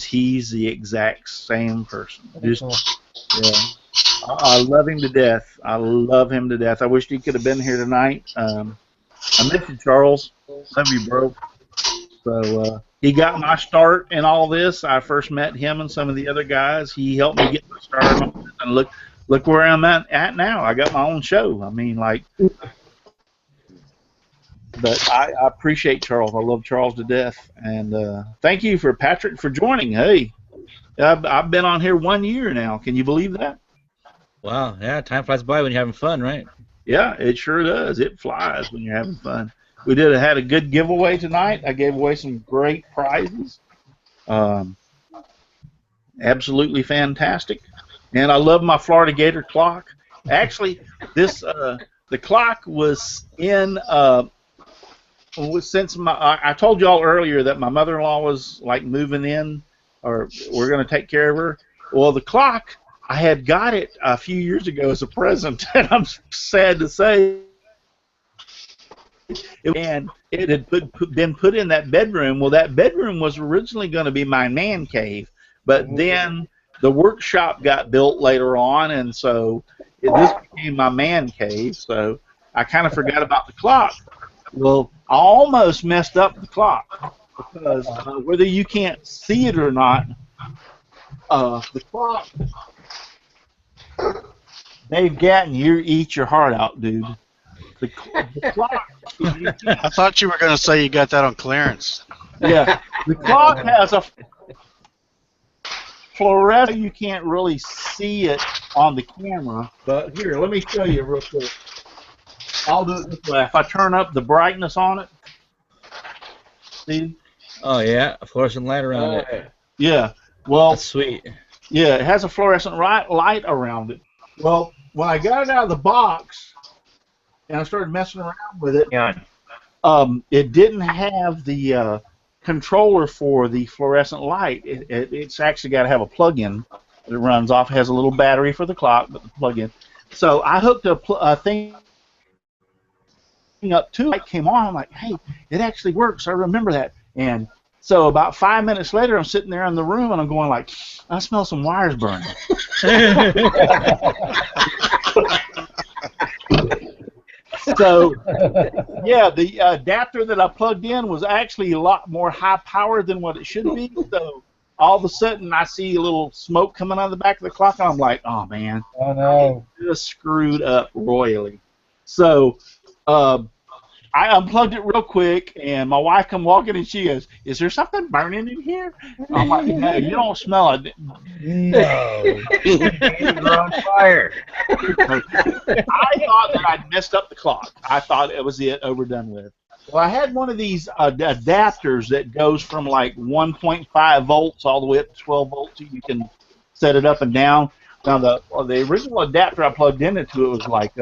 Speaker 1: He's the exact same person. Yeah. I love him to death. I love him to death. I wish he could have been here tonight. I miss you, Charles. Love you, bro. So he got my start in all this. I first met him and some of the other guys. He helped me get my start in all this. And look where I'm at now. I got my own show. I mean, like, but I appreciate Charles. I love Charles to death. And thank you for Patrick for joining. Hey, I've been on here 1 year now. Can you believe that?
Speaker 12: Wow, yeah, time flies by when you're having fun, right?
Speaker 1: Yeah, it sure does. It flies when you're having fun. We had a good giveaway tonight. I gave away some great prizes. Absolutely fantastic. And I love my Florida Gator clock. Actually, the clock was in since I told y'all earlier that my mother-in-law was like moving in, or we're going to take care of her. Well, the clock, I had got it a few years ago as a present, and I'm sad to say, and it had been put in that bedroom. Well, that bedroom was originally going to be my man cave, but then the workshop got built later on, and so this became my man cave, so I kind of forgot about the clock. Well, I almost messed up the clock, because whether you can't see it or not, the clock... Dave Gatton, you eat your heart out, dude. The clock.
Speaker 4: I thought you were going to say you got that on clearance.
Speaker 1: Yeah, the clock has a fluorescent. You can't really see it on the camera, but here, let me show you real quick. I'll do it this way. If I turn up the brightness on it, see?
Speaker 12: Oh yeah, a fluorescent light around it.
Speaker 1: Yeah. Well,
Speaker 12: that's sweet.
Speaker 1: Yeah, it has a fluorescent light around it. Well, when I got it out of the box and I started messing around with it, it didn't have the controller for the fluorescent light. It's actually got to have a plug-in that runs off. It has a little battery for the clock, but the plug-in. So I hooked a thing up to it. Came on. I'm like, hey, it actually works. I remember that. And so about 5 minutes later, I'm sitting there in the room, and I'm going like, I smell some wires burning. So, yeah, the adapter that I plugged in was actually a lot more high power than what it should be. So all of a sudden, I see a little smoke coming out of the back of the clock, and I'm like, oh, man.
Speaker 3: Oh, no.
Speaker 1: I just screwed up royally. So I unplugged it real quick, and my wife come walking, and she goes, "Is there something burning in here?" I'm like, "No, you don't smell it."
Speaker 6: No. You're on fire.
Speaker 1: I thought that I'd messed up the clock. I thought it was overdone with. Well, I had one of these adapters that goes from like 1.5 volts all the way up to 12 volts. You can set it up and down. Now, the original adapter I plugged into it was like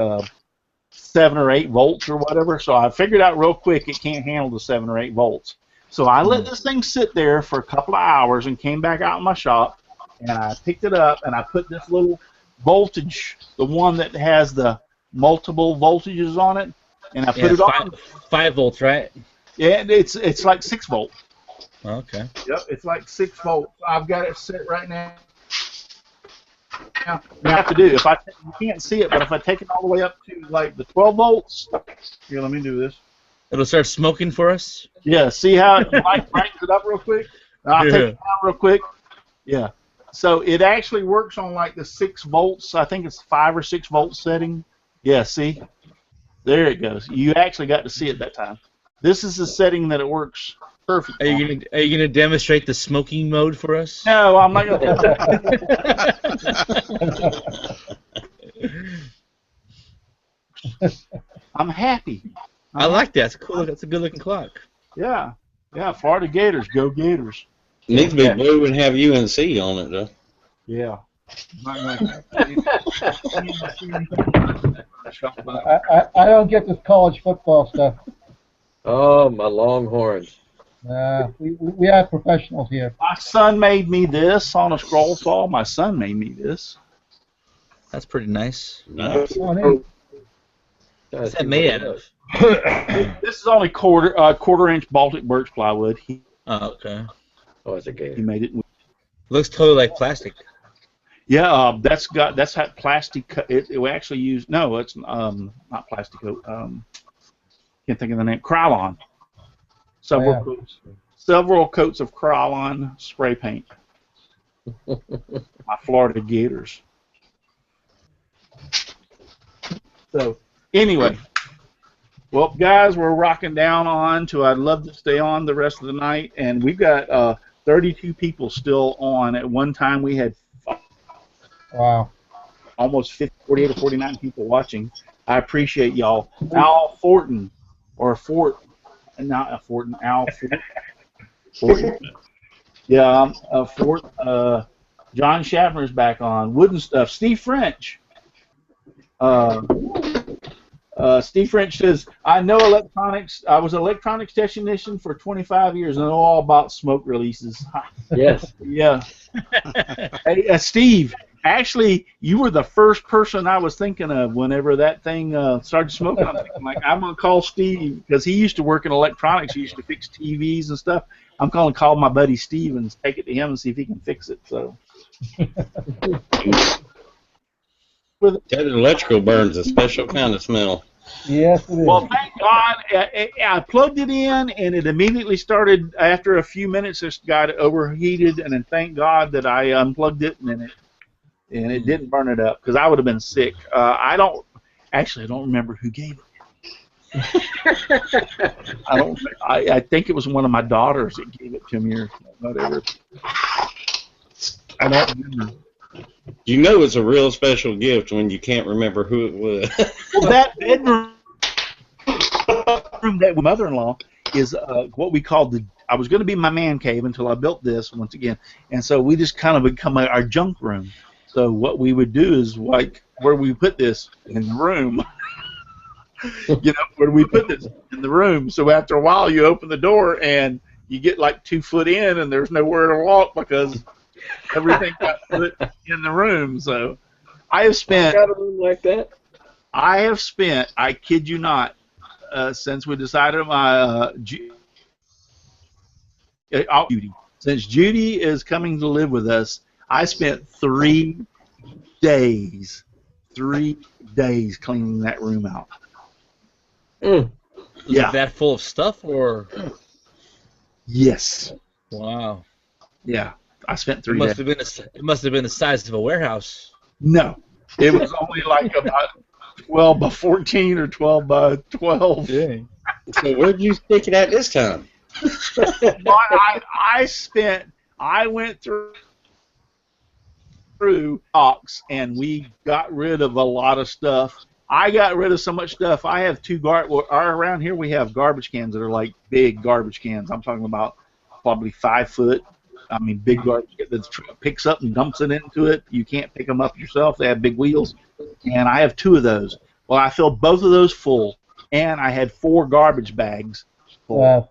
Speaker 1: 7 or 8 volts or whatever, so I figured out real quick it can't handle the 7 or 8 volts. So I let this thing sit there for a couple of hours and came back out in my shop, and I picked it up and I put this little voltage, the one that has the multiple voltages on it, and I put it on.
Speaker 12: 5 volts, right?
Speaker 1: Yeah, it's like 6 volts.
Speaker 12: Okay.
Speaker 1: Yep, it's like 6 volts. I've got it set right now. Now, what I have to do, you can't see it, but if I take it all the way up to like the 12 volts, here, let me do this.
Speaker 12: It'll start smoking for us?
Speaker 1: Yeah, see how it brightens it up real quick? I'll take it down real quick. Yeah. So it actually works on like the 6 volts. I think it's 5 or 6 volt setting. Yeah, see? There it goes. You actually got to see it that time. This is the setting that it works perfect.
Speaker 12: Are you gonna demonstrate the smoking mode for us?
Speaker 1: No, I'm not going to. I'm happy.
Speaker 12: I like that. It's cool. That's a good looking clock.
Speaker 1: Yeah. Yeah, Florida Gators. Go Gators.
Speaker 5: Needs to be blue and have UNC on it, though.
Speaker 1: Yeah.
Speaker 3: I don't get this college football stuff.
Speaker 9: Oh, my Longhorns.
Speaker 3: We have professionals here.
Speaker 1: My son made me this on a scroll saw. My son made me this.
Speaker 12: That's pretty nice.
Speaker 5: Nice.
Speaker 12: What's that made out of?
Speaker 1: This is only quarter-inch Baltic birch plywood.
Speaker 12: Oh, okay.
Speaker 9: Oh, it's a Gator.
Speaker 1: He made it.
Speaker 12: Looks totally like plastic.
Speaker 1: Yeah, that's had plastic. It actually used it's not plastic coat. Can't think of the name. Krylon. Several coats of Krylon spray paint. My Florida Gators. So anyway, well, guys, we're rocking down on to. I'd love to stay on the rest of the night, and we've got 32 people still on. At one time, we had almost 48 or 49 people watching. I appreciate y'all. Al Fortin, or Fort, not Fortin, Al Fortin. Yeah, Fort. John Schaffner's back on. Wooden Stuff. Steve French. Steve French says, I know electronics. I was an electronics technician for 25 years and I know all about smoke releases.
Speaker 9: Yes.
Speaker 1: Yeah. Hey, Steve, actually, you were the first person I was thinking of whenever that thing started smoking. I'm thinking, like, I'm going to call Steve because he used to work in electronics. He used to fix TVs and stuff. I'm going to call my buddy Steve and take it to him and see if he can fix it. So.
Speaker 5: That electrical burns a special kind of smell.
Speaker 3: Yes, it is.
Speaker 1: Well, thank God. I plugged it in, and it immediately started. After a few minutes, it got overheated, and then thank God that I unplugged it, and it didn't burn it up because I would have been sick. I don't remember who gave it. I think it was one of my daughters that gave it to me or whatever. I don't remember.
Speaker 5: You know it's a real special gift when you can't remember who it was.
Speaker 1: Well, that bedroom that with mother-in-law is what we called I was going to be my man cave until I built this once again, and so we just kind of become our junk room. So what we would do is, like, where we put this in the room. Where we put this in the room. So after a while, you open the door and you get like 2 foot in, and there's nowhere to walk because everything got put in the room. So I have spent.
Speaker 9: Got a room like that?
Speaker 1: I have spent. I kid you not. Since we decided my Judy. Since Judy is coming to live with us, I spent 3 days. 3 days cleaning that room out.
Speaker 12: Was it that full of stuff, or?
Speaker 1: Yes.
Speaker 12: Wow.
Speaker 1: Yeah, I spent 3 days.
Speaker 12: It must have been the size of a warehouse.
Speaker 1: No, it was only like about 12 by 14 or 12 by 12.
Speaker 12: Yeah.
Speaker 5: So where'd you stick it at this time?
Speaker 1: I went through box and we got rid of a lot of stuff. I got rid of so much stuff. I have around here we have garbage cans that are like big garbage cans. I'm talking about probably 5 foot. I mean, big garbage that picks up and dumps it into it. You can't pick them up yourself. They have big wheels. And I have 2 of those. Well, I filled both of those full, and I had 4 garbage bags full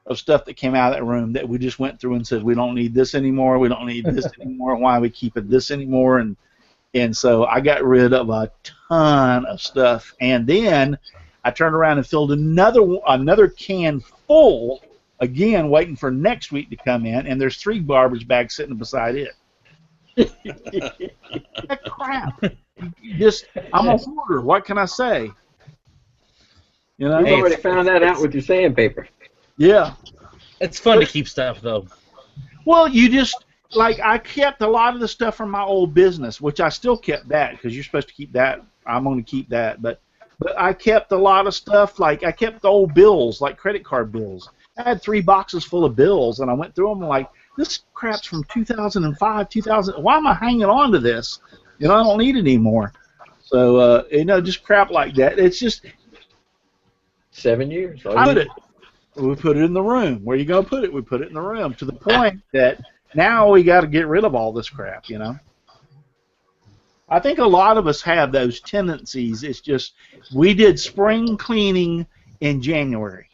Speaker 1: of stuff that came out of that room that we just went through and said, we don't need this anymore. We don't need this anymore. Why are we keeping this anymore? And so I got rid of a ton of stuff. And then I turned around and filled another can full, again, waiting for next week to come in, and there's 3 garbage bags sitting beside it. Crap. I'm a hoarder. What can I say?
Speaker 9: You've already found that out with your sandpaper.
Speaker 1: Yeah.
Speaker 12: It's fun to keep stuff, though.
Speaker 1: Well, you just, like I kept a lot of the stuff from my old business, which I still kept that because you're supposed to keep that. I'm going to keep that, but I kept a lot of stuff. Like I kept the old bills, like credit card bills. I had 3 boxes full of bills, and I went through them and like, this crap's from 2005, 2000. Why am I hanging on to this? You know, I don't need it anymore. So you know, just crap like that. It's just
Speaker 9: 7 years.
Speaker 1: We put it in the room. Where are you going to put it? We put it in the room to the point that now we got to get rid of all this crap, you know. I think a lot of us have those tendencies. It's just we did spring cleaning in January.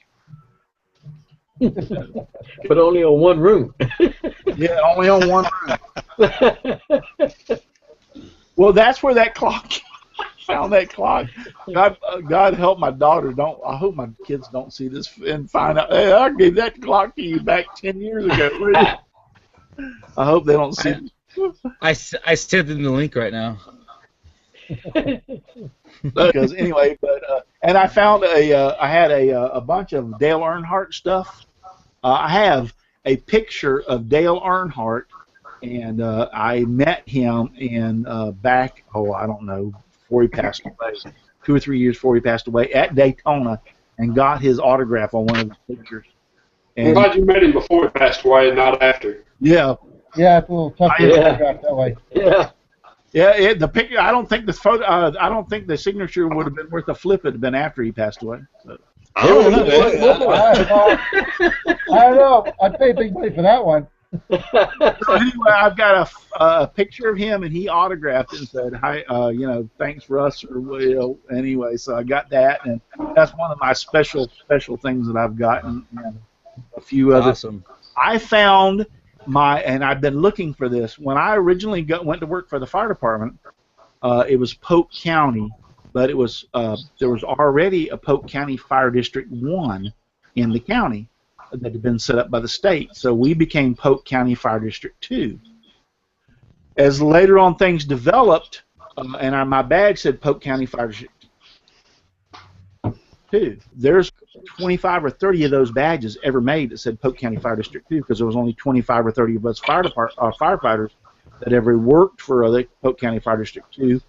Speaker 9: But only on one room.
Speaker 1: Yeah, only on one room. Well, that's where that clock. I found that clock. God help my daughter. I hope my kids don't see this and find out. Hey, I gave that clock to you back 10 years ago. I hope they don't see.
Speaker 12: I sent them the link right now.
Speaker 1: Because anyway, and I found I had a bunch of Dale Earnhardt stuff. I have a picture of Dale Earnhardt, and I met him in back, I don't know, before he passed away, 2 or 3 years before he passed away, at Daytona, and got his autograph on one of the pictures. And,
Speaker 8: I'm glad you met him before he passed away and not after.
Speaker 1: Yeah.
Speaker 3: Yeah, it's a little tough to autograph that way.
Speaker 9: Yeah.
Speaker 1: Yeah, the picture. I don't think the photo. I don't think the signature would have been worth a flip. It had been after he passed away. So.
Speaker 5: I don't know.
Speaker 3: I don't know. I'd pay big money for that one.
Speaker 1: So anyway, I've got a picture of him, and he autographed it and said, "Hi, you know, thanks, Russ." Or anyway, so I got that, and that's one of my special things that I've gotten. And a few other.
Speaker 12: Awesome.
Speaker 1: I found and I've been looking for this. When I originally went to work for the fire department, it was Polk County, but it was there was already a Polk County Fire District 1 in the county that had been set up by the state. So we became Polk County Fire District 2. As later on things developed, and my badge said Polk County Fire District 2. There's 25 or 30 of those badges ever made that said Polk County Fire District 2 because there was only 25 or 30 of us firefighters that ever worked for the Polk County Fire District 2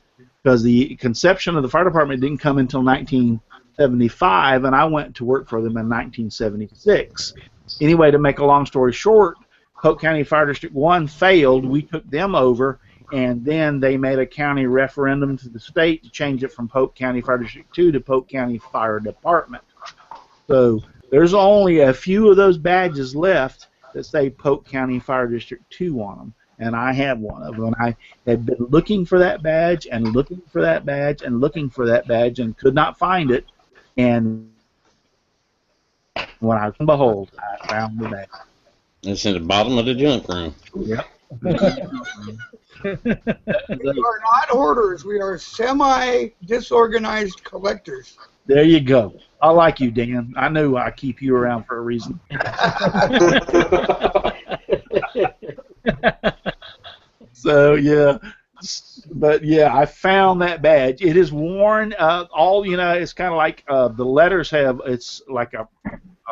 Speaker 1: because the conception of the fire department didn't come until 1975, and I went to work for them in 1976. Anyway, to make a long story short, Polk County Fire District 1 failed. We took them over, and then they made a county referendum to the state to change it from Polk County Fire District 2 to Polk County Fire Department. So there's only a few of those badges left that say Polk County Fire District 2 on them, and I have one of them. I had been looking for that badge and looking for that badge and looking for that badge and could not find it, and when I behold, I found the badge.
Speaker 5: It's in the bottom of the junk room.
Speaker 1: Yep.
Speaker 7: We are not hoarders. We are semi-disorganized collectors.
Speaker 1: There you go. I like you, Dan. I knew I keep you around for a reason. So yeah, but yeah, I found that badge. It is worn. It's kind of like the letters have. It's like a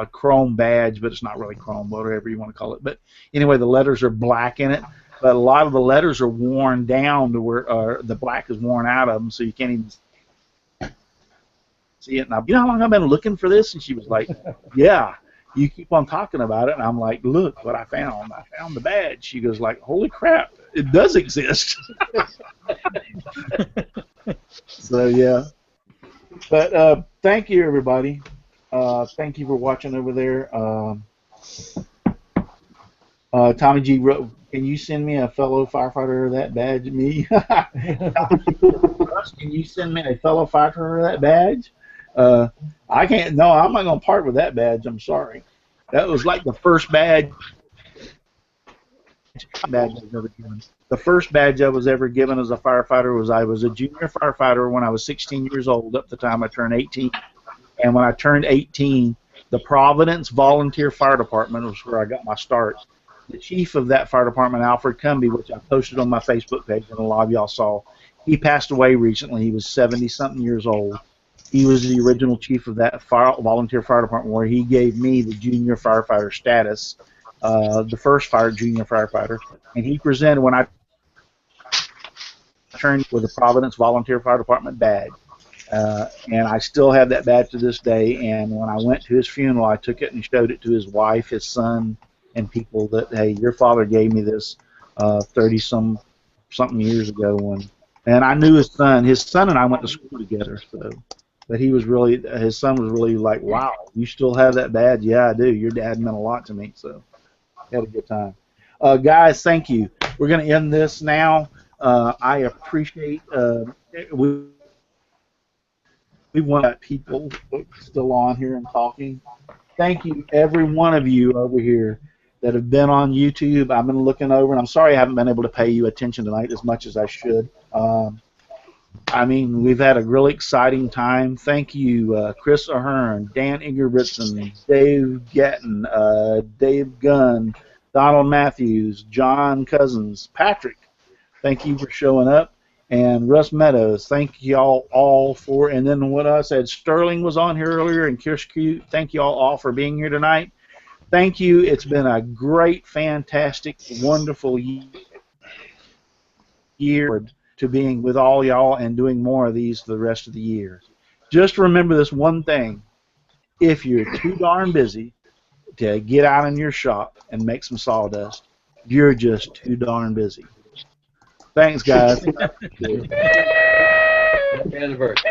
Speaker 1: chrome badge, but it's not really chrome, whatever you want to call it. But anyway, the letters are black in it. But a lot of the letters are worn down to where the black is worn out of them, so you can't even see it. And you know how long I've been looking for this? And she was like, yeah, you keep on talking about it. And I'm like, look what I found. I found the badge. She goes like, holy crap, it does exist. So, yeah. But thank you, everybody. Thank you for watching over there. Tommy G. Can you send me a fellow firefighter that badge? Me? Russ, can you send me a fellow firefighter that badge? I can't. No, I'm not going to part with that badge. I'm sorry. That was like the first badge I was ever given. The first badge I was ever given as a firefighter was I was a junior firefighter when I was 16 years old up to the time I turned 18. And when I turned 18, the Providence Volunteer Fire Department was where I got my start. The chief of that fire department, Alfred Cumby, which I posted on my Facebook page and a lot of y'all saw, he passed away recently. He was 70-something years old. He was the original chief of that volunteer fire department where he gave me the junior firefighter status the first junior firefighter, and he presented when I turned with the Providence Volunteer Fire Department badge. And I still have that badge to this day. And when I went to his funeral, I took it and showed it to his wife, his son, and people that, hey, your father gave me this 30-something years ago. And I knew his son. His son and I went to school together. So, but he was really, his son was really like, wow, you still have that badge? Yeah, I do. Your dad meant a lot to me. So, had a good time. Guys, thank you. We're going to end this now. I appreciate we want people still on here and talking. Thank you, every one of you over here that have been on YouTube. I've been looking over, and I'm sorry I haven't been able to pay you attention tonight as much as I should. I mean, we've had a really exciting time. Thank you, Chris Ahern, Dan Ingebrigtsen, Dave Gatton, Dave Gunn, Donald Matthews, John Cousins, Patrick. Thank you for showing up. And Russ Meadows, thank y'all all for, and then what I said, Sterling was on here earlier, and Kirsch, thank you all for being here tonight. Thank you. It's been a great, fantastic, wonderful year to being with all y'all and doing more of these for the rest of the year. Just remember this one thing. If you're too darn busy to get out in your shop and make some sawdust, you're just too darn busy. Thanks, guys.
Speaker 9: Happy anniversary.